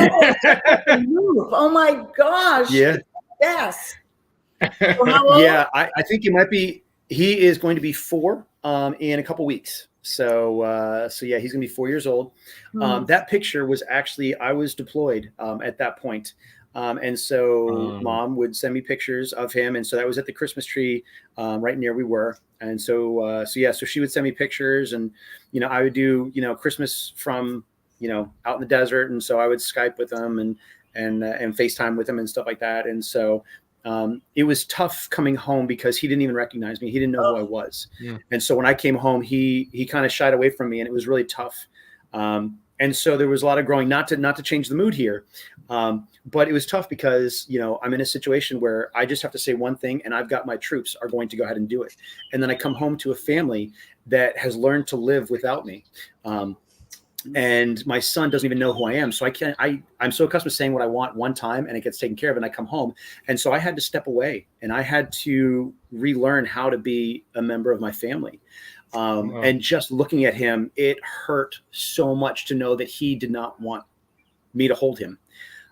know. Oh my gosh. Yeah. Yes. Yeah, I think he is going to be 4 in a couple weeks. So yeah, he's gonna be 4 years old. That picture was actually, I was deployed at that point. And so Mom would send me pictures of him. And so that was at the Christmas tree right near we were. And so she would send me pictures and, I would do, Christmas from, out in the desert. And so I would Skype with them and FaceTime with him and stuff like that. And so it was tough coming home because he didn't even recognize me. He didn't know who I was. Yeah. And so when I came home, he kind of shied away from me and it was really tough. And so there was a lot of growing, not to change the mood here. But it was tough because, I'm in a situation where I just have to say one thing and I've got my troops are going to go ahead and do it. And then I come home to a family that has learned to live without me. And my son doesn't even know who I am. So I'm so accustomed to saying what I want one time and it gets taken care of and I come home. And so I had to step away and I had to relearn how to be a member of my family. And just looking at him, it hurt so much to know that he did not want me to hold him.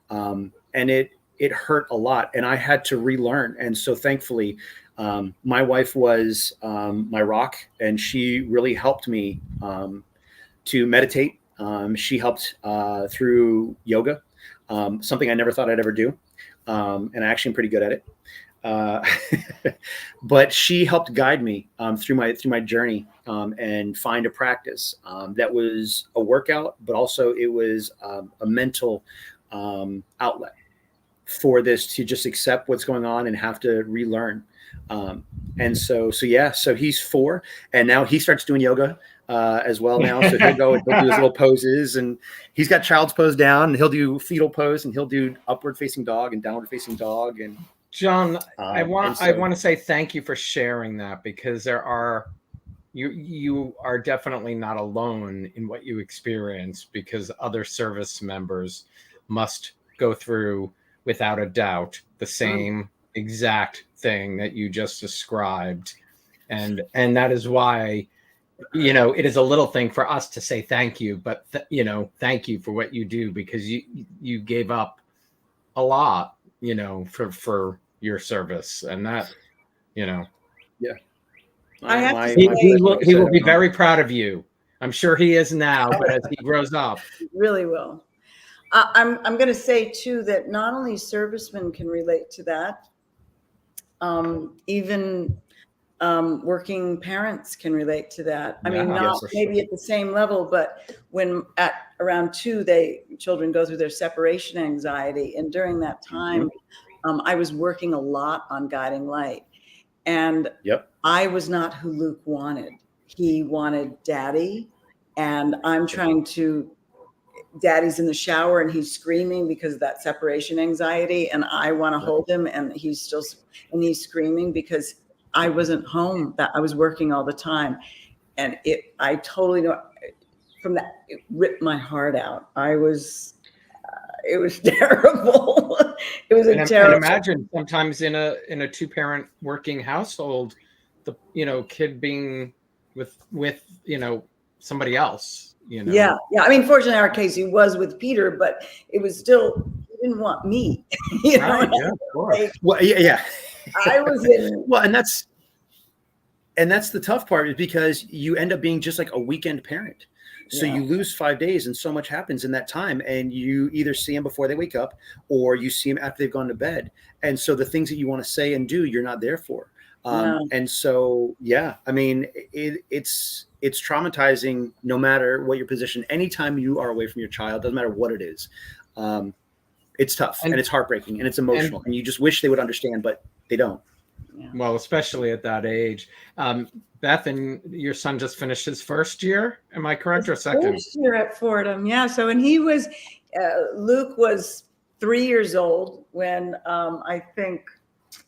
And it hurt a lot and I had to relearn. And so thankfully, my wife was my rock and she really helped me to meditate. She helped through yoga, something I never thought I'd ever do. And I actually am pretty good at it. But she helped guide me through my journey and find a practice that was a workout, but also it was a mental outlet for this to just accept what's going on and have to relearn. And so he's 4 and now he starts doing yoga as well now. So he'll go and he'll do his little poses and he's got child's pose down and he'll do fetal pose and he'll do upward facing dog and downward facing dog. And John, I want to say thank you for sharing that because you are definitely not alone in what you experience because other service members must go through without a doubt the same exact thing that you just described. And that is why, it is a little thing for us to say thank you, but thank you for what you do because you gave up a lot, for your service and that, I have he will be very proud of you. I'm sure he is now, but as he grows up. Really will. I'm going to say too that not only servicemen can relate to that, even working parents can relate to that. I mean, not maybe at the same level, but when at around 2, children go through their separation anxiety, and during that time, I was working a lot on guiding light, and I was not who Luke wanted. He wanted daddy, and I'm trying to. Daddy's in the shower and he's screaming because of that separation anxiety, and I want to hold him, and he's screaming because I wasn't home, that I was working all the time. And I totally know from that, it ripped my heart out. It was terrible. It was terrible. And imagine sometimes in a 2-parent working household, the kid being with somebody else. Yeah. I mean, fortunately, in our case, he was with Peter, but it was still, he didn't want me. Right, yeah, of course. Like, well, yeah. I was in. Well, and that's the tough part, is because you end up being just like a weekend parent. So you lose 5 days, and so much happens in that time, and you either see them before they wake up, or you see them after they've gone to bed. And so the things that you want to say and do, you're not there for. And so, I mean, it's traumatizing no matter what your position. Anytime you are away from your child, doesn't matter what it is. It's tough, and it's heartbreaking, and it's emotional, and you just wish they would understand, but they don't. Yeah. Well, especially at that age. Beth, and your son just finished his first year. Am I correct, or second? First year at Fordham. Yeah. So, and he was, Luke was 3 years old when I think,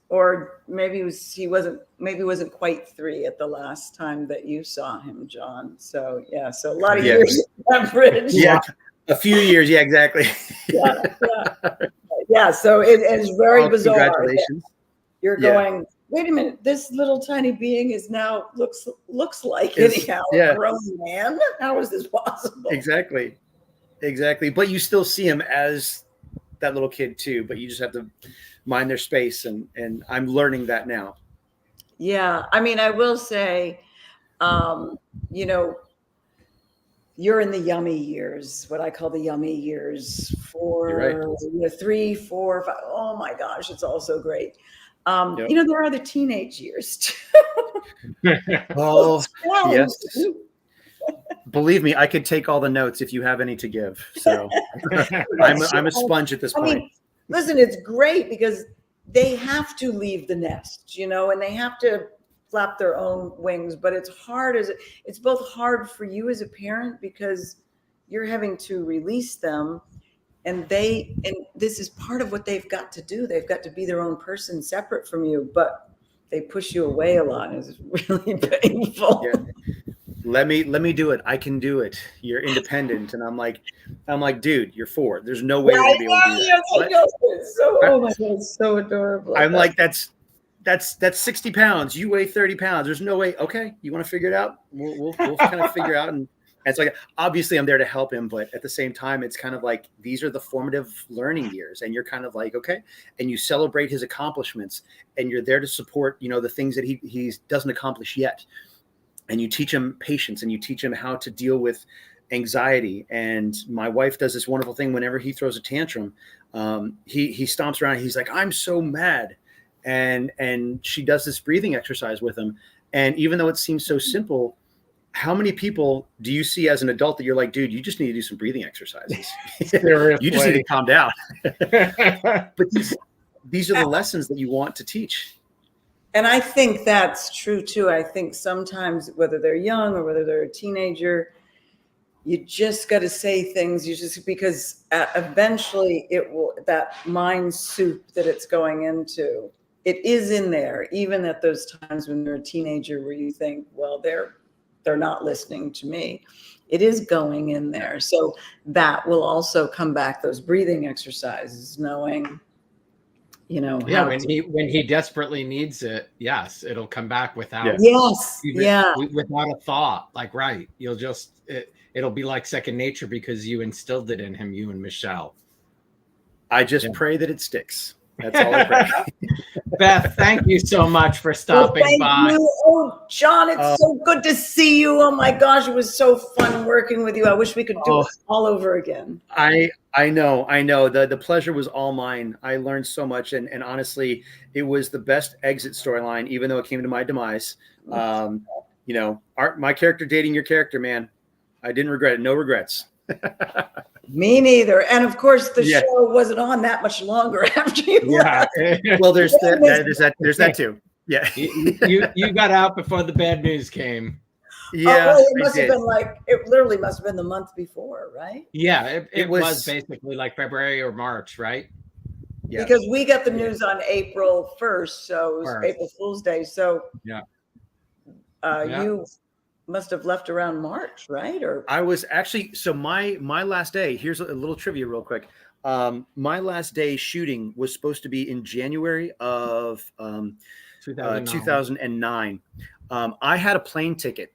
or maybe he wasn't quite 3 at the last time that you saw him, John. So so a lot of years at Bridge. Yeah, a few years. Yeah, exactly. Yeah. So it's very bizarre. Congratulations. You're going, wait a minute, this little tiny being is now looks like anyhow a grown man. How is this possible? Exactly. But you still see him as that little kid too, but you just have to mind their space, and I'm learning that now. Yeah, I mean, I will say, you're in the yummy years, what I call the yummy years, for 3, 4, 5. Oh my gosh, it's all so great. There are the teenage years too. Oh, yes. Believe me, I could take all the notes if you have any to give. So I'm a sponge at this point. I mean, listen, it's great because they have to leave the nest, and they have to flap their own wings. But it's both hard for you as a parent because you're having to release them, and this is part of what they've got to do. They've got to be their own person separate from you, but they push you away a lot. It's really painful. Yeah. Let me do it. I can do it. You're independent. And I'm like, dude, you're 4. There's no way you're gonna be able to do that. Oh my God, it's so adorable. I'm like, that's 60 pounds. You weigh 30 pounds. There's no way. Okay, you want to figure it out? We'll kind of figure out. And it's like, obviously I'm there to help him, but at the same time, it's kind of like, these are the formative learning years, and you're kind of like, okay, and you celebrate his accomplishments, and you're there to support, the things that he doesn't accomplish yet. And you teach him patience, and you teach him how to deal with anxiety. And my wife does this wonderful thing. Whenever he throws a tantrum, he stomps around. He's like, I'm so mad. And she does this breathing exercise with him. And even though it seems so simple, how many people do you see as an adult that you're like, dude, you just need to do some breathing exercises. You just need to calm down. But these are the lessons that you want to teach. And I think that's true too. I think sometimes, whether they're young or whether they're a teenager, you just got to say things. Because eventually that mind soup that it's going into, it is in there, even at those times when you're a teenager where you think, well, they're not listening to me. It is going in there. So that will also come back, those breathing exercises, knowing, when he desperately needs it, yes, it'll come back without without a thought. Like, right, you'll just it'll be like second nature because you instilled it in him, you and Michelle. I just pray that it sticks. That's all I pray. Beth, thank you so much for stopping by. You. Oh, John, it's so good to see you. Oh my gosh, it was so fun working with you. I wish we could do it all over again. I know. The pleasure was all mine. I learned so much, and honestly, it was the best exit storyline, even though it came to my demise. My character dating your character, man. I didn't regret it. No regrets. Me neither. And of course, the show wasn't on that much longer after you left. Well, there's that too. Yeah. you got out before the bad news came. Yeah. It must have been it literally must have been the month before, right? Yeah, it was basically like February or March, right? Yeah. Because we got the news on April 1st, so it was April Fool's Day. So you must have left around March, right? Or I was actually, so my last day, here's a little trivia real quick. My last day shooting was supposed to be in January of 2009. I had a plane ticket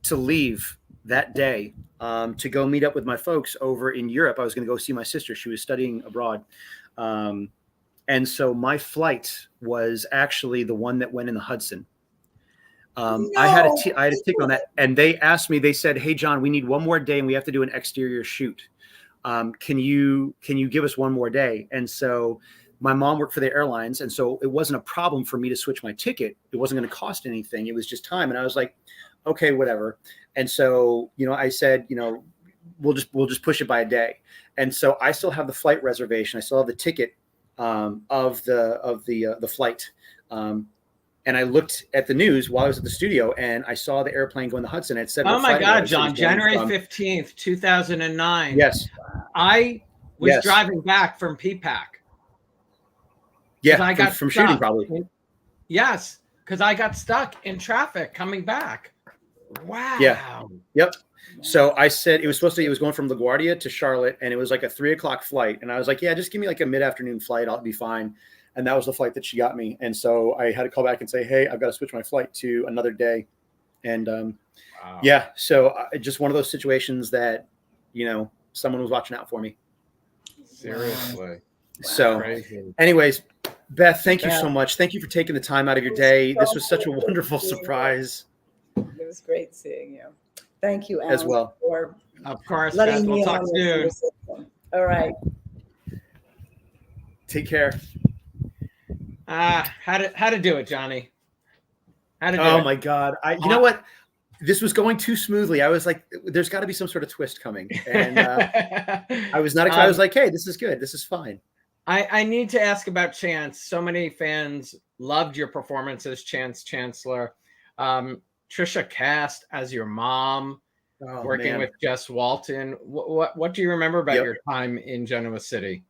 to leave that day to go meet up with my folks over in Europe. I was going to go see my sister. She was studying abroad. And so my flight was actually the one that went in the Hudson. I had a ticket on that, and they asked me, they said, "Hey, John, we need one more day and we have to do an exterior shoot. Can you give us one more day?" And so my mom worked for the airlines. And so it wasn't a problem for me to switch my ticket. It wasn't going to cost anything. It was just time. And I was like, okay, whatever. And so, I said, we'll just push it by a day. And so I still have the flight reservation. I still have the ticket of the flight. And I looked at the news while I was at the studio, and I saw the airplane going to Hudson. It said, "Oh my God, John! January 15th, 2009." Yes, I was driving back from PPAC. Yeah, I got from shooting probably. Yes, because I got stuck in traffic coming back. Wow. Yeah. Yep. So I said it was going from LaGuardia to Charlotte, and it was like a 3:00 flight. And I was like, yeah, just give me like a mid-afternoon flight. I'll be fine. And that was the flight that she got me. And so I had to call back and say, hey, I've got to switch my flight to another day. And wow. So just one of those situations that, someone was watching out for me. Seriously. So anyways, Beth, thank you so much. Thank you for taking the time out of your day. This was such a wonderful surprise. It was great seeing you. Thank you, Alan, as well. Of course, Beth. We'll talk soon. All right. Take care. How to do it, Johnny? How to do it? Oh my God! You know what? This was going too smoothly. I was like, "There's got to be some sort of twist coming," and I was not. I was like, "Hey, this is good. This is fine." I need to ask about Chance. So many fans loved your performance as Chance Chancellor. Trisha Cast as your mom, working with Jess Walton. What do you remember about your time in Genoa City?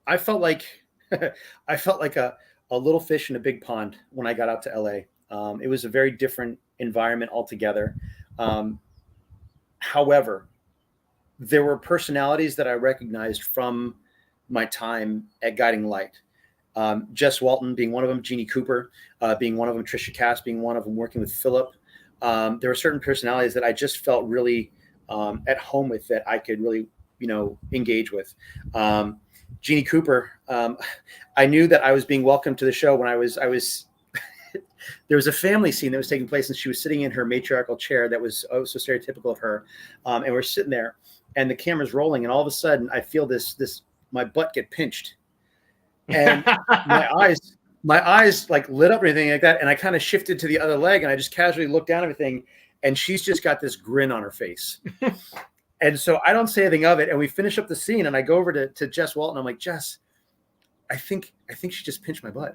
I felt like a little fish in a big pond when I got out to LA. It was a very different environment altogether. However, there were personalities that I recognized from my time at Guiding Light. Jess Walton being one of them, Jeannie Cooper being one of them, Trisha Cass being one of them, working with Philip. There were certain personalities that I just felt really at home with, that I could really, engage with. Jeannie Cooper, I knew that I was being welcomed to the show when I was there was a family scene that was taking place, and she was sitting in her matriarchal chair that was so stereotypical of her. And we're sitting there, and the camera's rolling, and all of a sudden I feel my butt get pinched, and my eyes like lit up or anything like that. And I kind of shifted to the other leg, and I just casually looked down at everything, and she's just got this grin on her face. And so I don't say anything of it. And we finish up the scene, and I go over to Jess Walton. I'm like, Jess, I think she just pinched my butt.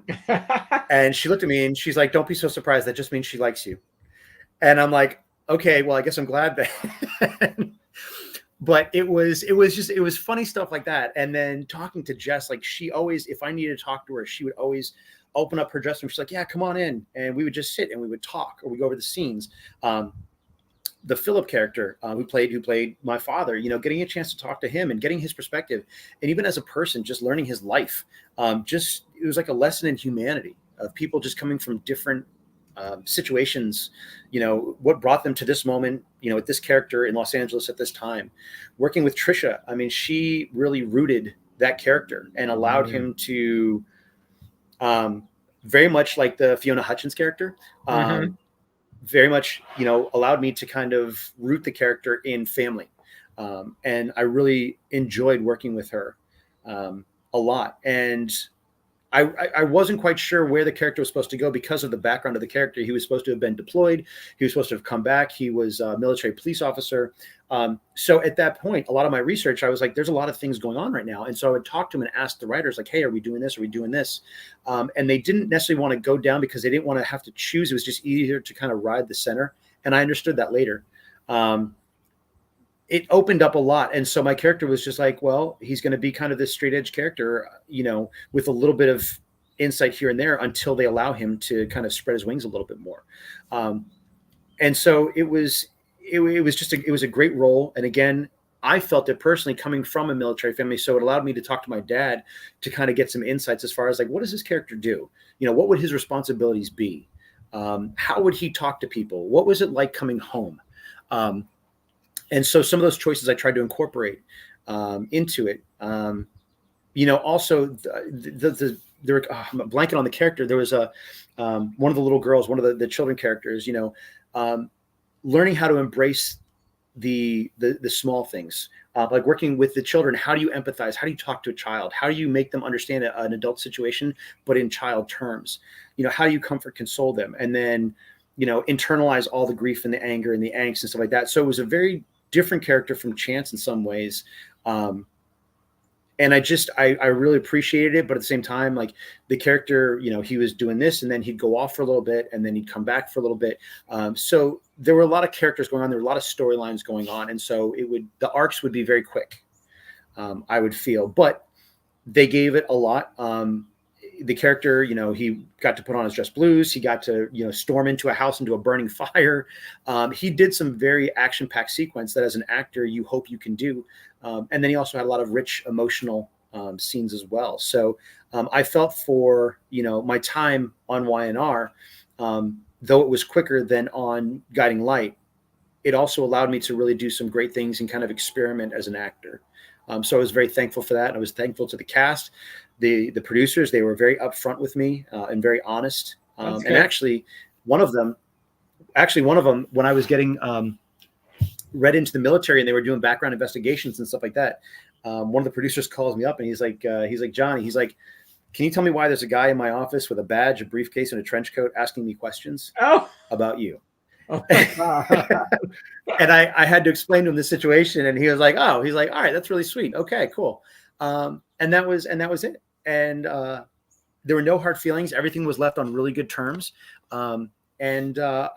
And she looked at me and she's like, don't be so surprised. That just means she likes you. And I'm like, okay, well, I guess I'm glad that. But it was funny stuff like that. And then talking to Jess, like, she always, if I needed to talk to her, she would always open up her dressing room. She's like, yeah, come on in. And we would just sit and we would talk, or we go over the scenes. The Philip character who played my father, getting a chance to talk to him and getting his perspective, and even as a person, just learning his life. It was like a lesson in humanity of people just coming from different situations, what brought them to this moment, with this character in Los Angeles at this time. Working with Trisha, I mean, she really rooted that character and allowed him to, very much like the Fiona Hutchins character, very much, you know, allowed me to kind of root the character in family. And I really enjoyed working with her a lot. And I wasn't quite sure where the character was supposed to go because of the background of the character. He was supposed to have been deployed. He was supposed to have come back. He was a military police officer. So at that point, a lot of my research, I was like, there's a lot of things going on right now. And so I would talk to him and ask the writers, like, hey, are we doing this? Are we doing this? And they didn't necessarily want to go down because they didn't want to have to choose. It was just easier to kind of ride the center. And I understood that later. It opened up a lot. And so my character was just like, well, he's going to be kind of this straight edge character, you know, with a little bit of insight here and there until they allow him to kind of spread his wings a little bit more. And so it was a great role. And again, I felt it personally coming from a military family. So it allowed me to talk to my dad to kind of get some insights as far as like, what does this character do? You know, what would his responsibilities be? How would he talk to people? What was it like coming home? And so some of those choices I tried to incorporate into it. You know, also I'm blanking on the character. There was one of the little girls, one of the children characters, you know, learning how to embrace the small things, like working with the children. How do you empathize? How do you talk to a child? How do you make them understand an adult situation, but in child terms? You know, how do you comfort, console them? And then, you know, internalize all the grief and the anger and the angst and stuff like that. So it was a very different character from Chance in some ways. And I really appreciated it. But at the same time, like the character, you know, he was doing this and then he'd go off for a little bit and then he'd come back for a little bit. So there were a lot of characters going on. There were a lot of storylines going on. And so the arcs would be very quick, I would feel, but they gave it a lot. The character, you know, he got to put on his dress blues. He got to, you know, storm into a house, into a burning fire. He did some very action-packed sequence that as an actor, you hope you can do. And then he also had a lot of rich emotional scenes as well. So I felt for, you know, my time on YNR, though it was quicker than on Guiding Light, it also allowed me to really do some great things and kind of experiment as an actor. So I was very thankful for that. And I was thankful to the cast. The producers, they were very upfront with me and very honest. And actually one of them, when I was getting read into the military and they were doing background investigations and stuff like that, one of the producers calls me up and he's like, Johnny, he's like, can you tell me why there's a guy in my office with a badge, a briefcase, and a trench coat asking me questions about you? Oh my God. And I had to explain to him the situation, and he was like, oh, he's like, all right, that's really sweet. Okay, cool. And that was it. And there were no hard feelings. Everything was left on really good terms. And I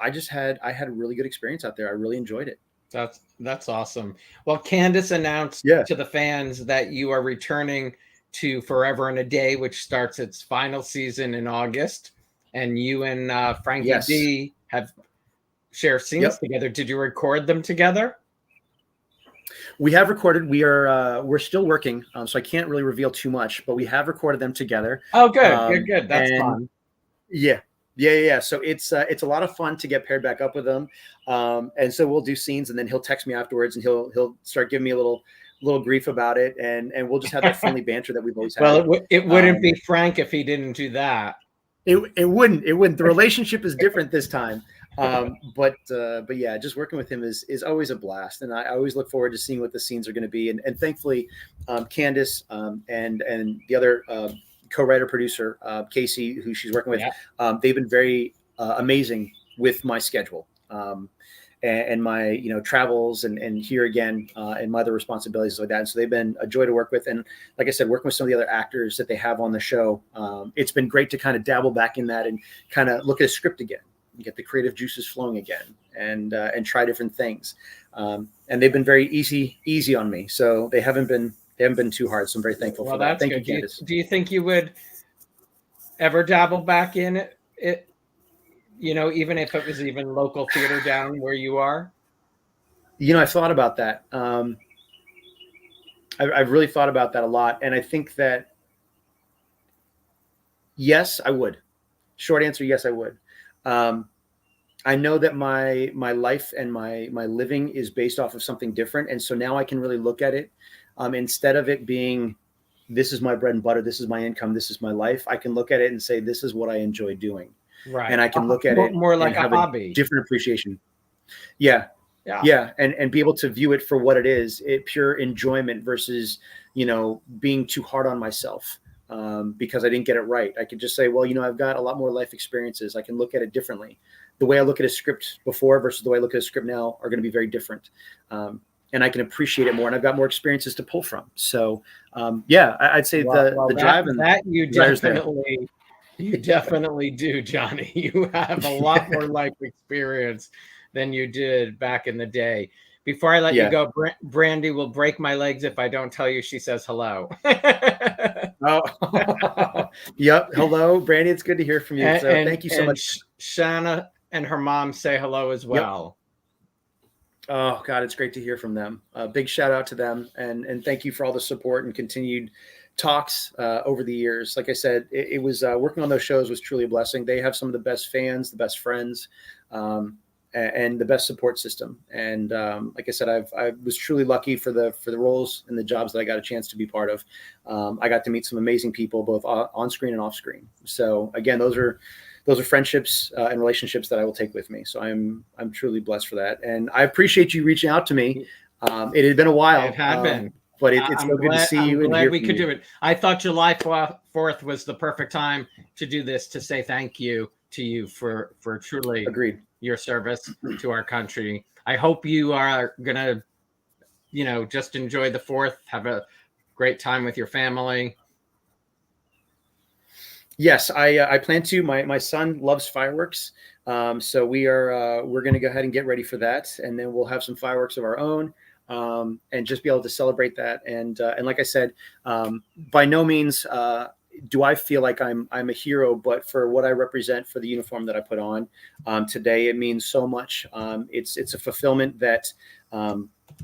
had a really good experience out there. I really enjoyed it. That's awesome. Well, Candace announced to the fans that you are returning to Forever and a Day, which starts its final season in August. And you and Frankie D have shared scenes together. Did you record them together? We have recorded. We're still working, so I can't really reveal too much. But we have recorded them together. Oh, good, good. That's fun. Yeah. So it's a lot of fun to get paired back up with him. And so we'll do scenes, and then he'll text me afterwards, and he'll start giving me a little grief about it, and we'll just have that friendly banter that we've always had. Well, it wouldn't be Frank if he didn't do that. It wouldn't. The relationship is different this time. But yeah, just working with him is always a blast, and I always look forward to seeing what the scenes are going to be. And thankfully, Candace and the other co-writer producer Casey, who she's working with, they've been very amazing with my schedule and my travels and here again and my other responsibilities like that. And so they've been a joy to work with. And like I said, working with some of the other actors that they have on the show, it's been great to kind of dabble back in that and kind of look at a script again. Get the creative juices flowing again and try different things. And they've been very easy on me. So they haven't been too hard. So I'm very thankful for that. Thank you, Candace. Do you think you would ever dabble back in it? Even if it was even local theater down where you are? I've thought about that. I've really thought about that a lot. And I think that, yes, I would. Short answer, yes, I would. I know that my life and my living is based off of something different. And so now I can really look at it instead of it being this is my bread and butter, this is my income, this is my life, I can look at it and say, this is what I enjoy doing. Right. And I can look at it more like and have a hobby. different appreciation. Yeah. And be able to view it for what it is, pure enjoyment versus, being too hard on myself because I didn't get it right. I could just say, well, I've got a lot more life experiences. I can look at it differently. The way I look at a script before versus the way I look at a script now are going to be very different. And I can appreciate it more, and I've got more experiences to pull from. So, I'd say the drive and that you definitely do, Johnny. You have a lot more life experience than you did back in the day. Before I let you go, Brandy will break my legs if I don't tell you she says hello. Oh, yep. Hello, Brandy. It's good to hear from you. So thank you so much. Shanna and her mom say hello as well. Yep. Oh God, it's great to hear from them. Big shout out to them, and thank you for all the support and continued talks over the years. Like I said, it was working on those shows was truly a blessing. They have some of the best fans, the best friends, and the best support system. And like I said, I was truly lucky for the roles and the jobs that I got a chance to be part of. I got to meet some amazing people, both on screen and off screen. So again, those are friendships and relationships that I will take with me. So I'm truly blessed for that. And I appreciate you reaching out to me. It had been a while. It had been. But it's so good to see you. I'm glad we could do it. I thought July 4th was the perfect time to do this, to say thank you to you for truly your service to our country. I hope you are going to, just enjoy the 4th, have a great time with your family. Yes, I plan to. My son loves fireworks. So we're going to go ahead and get ready for that. And then we'll have some fireworks of our own. And just be able to celebrate that. And like I said, by no means do I feel like I'm a hero, but for what I represent, for the uniform that I put on today, it means so much. It's a fulfillment that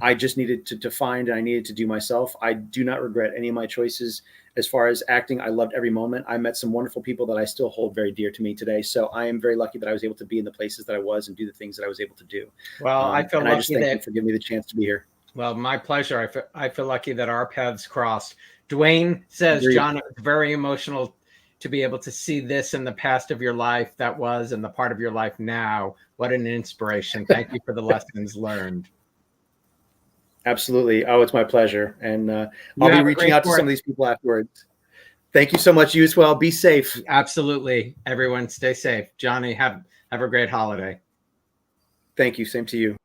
I just needed to find, and I needed to do myself. I do not regret any of my choices. As far as acting, I loved every moment. I met some wonderful people that I still hold very dear to me today. So I am very lucky that I was able to be in the places that I was and do the things that I was able to do. Well, I feel lucky. I just thank you for giving me the chance to be here. Well, my pleasure. I feel lucky that our paths crossed. Dwayne says, Agreed. John, it's very emotional to be able to see this in the past of your life that was, and the part of your life now. What an inspiration. Thank you for the lessons learned. Absolutely. Oh, it's my pleasure. And I'll be reaching out to some of these people afterwards. Thank you so much. You as well. Be safe. Absolutely. Everyone stay safe. Johnny, have a great holiday. Thank you. Same to you.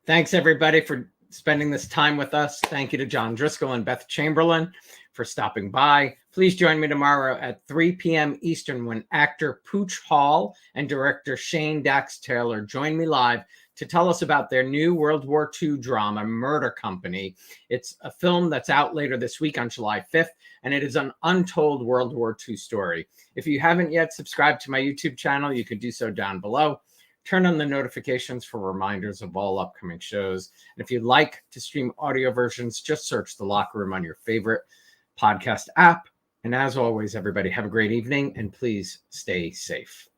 Thanks, everybody, for spending this time with us. Thank you to John Driscoll and Beth Chamberlain for stopping by. Please join me tomorrow at 3 p.m. Eastern when actor Pooch Hall and director Shane Dax Taylor join me live to tell us about their new World War II drama, Murder Company. It's a film that's out later this week on July 5th, and it is an untold World War II story. If you haven't yet subscribed to my YouTube channel, you could do so down below. Turn on the notifications for reminders of all upcoming shows. And if you'd like to stream audio versions, just search The Locker Room on your favorite podcast app. And as always, everybody, have a great evening, and please stay safe.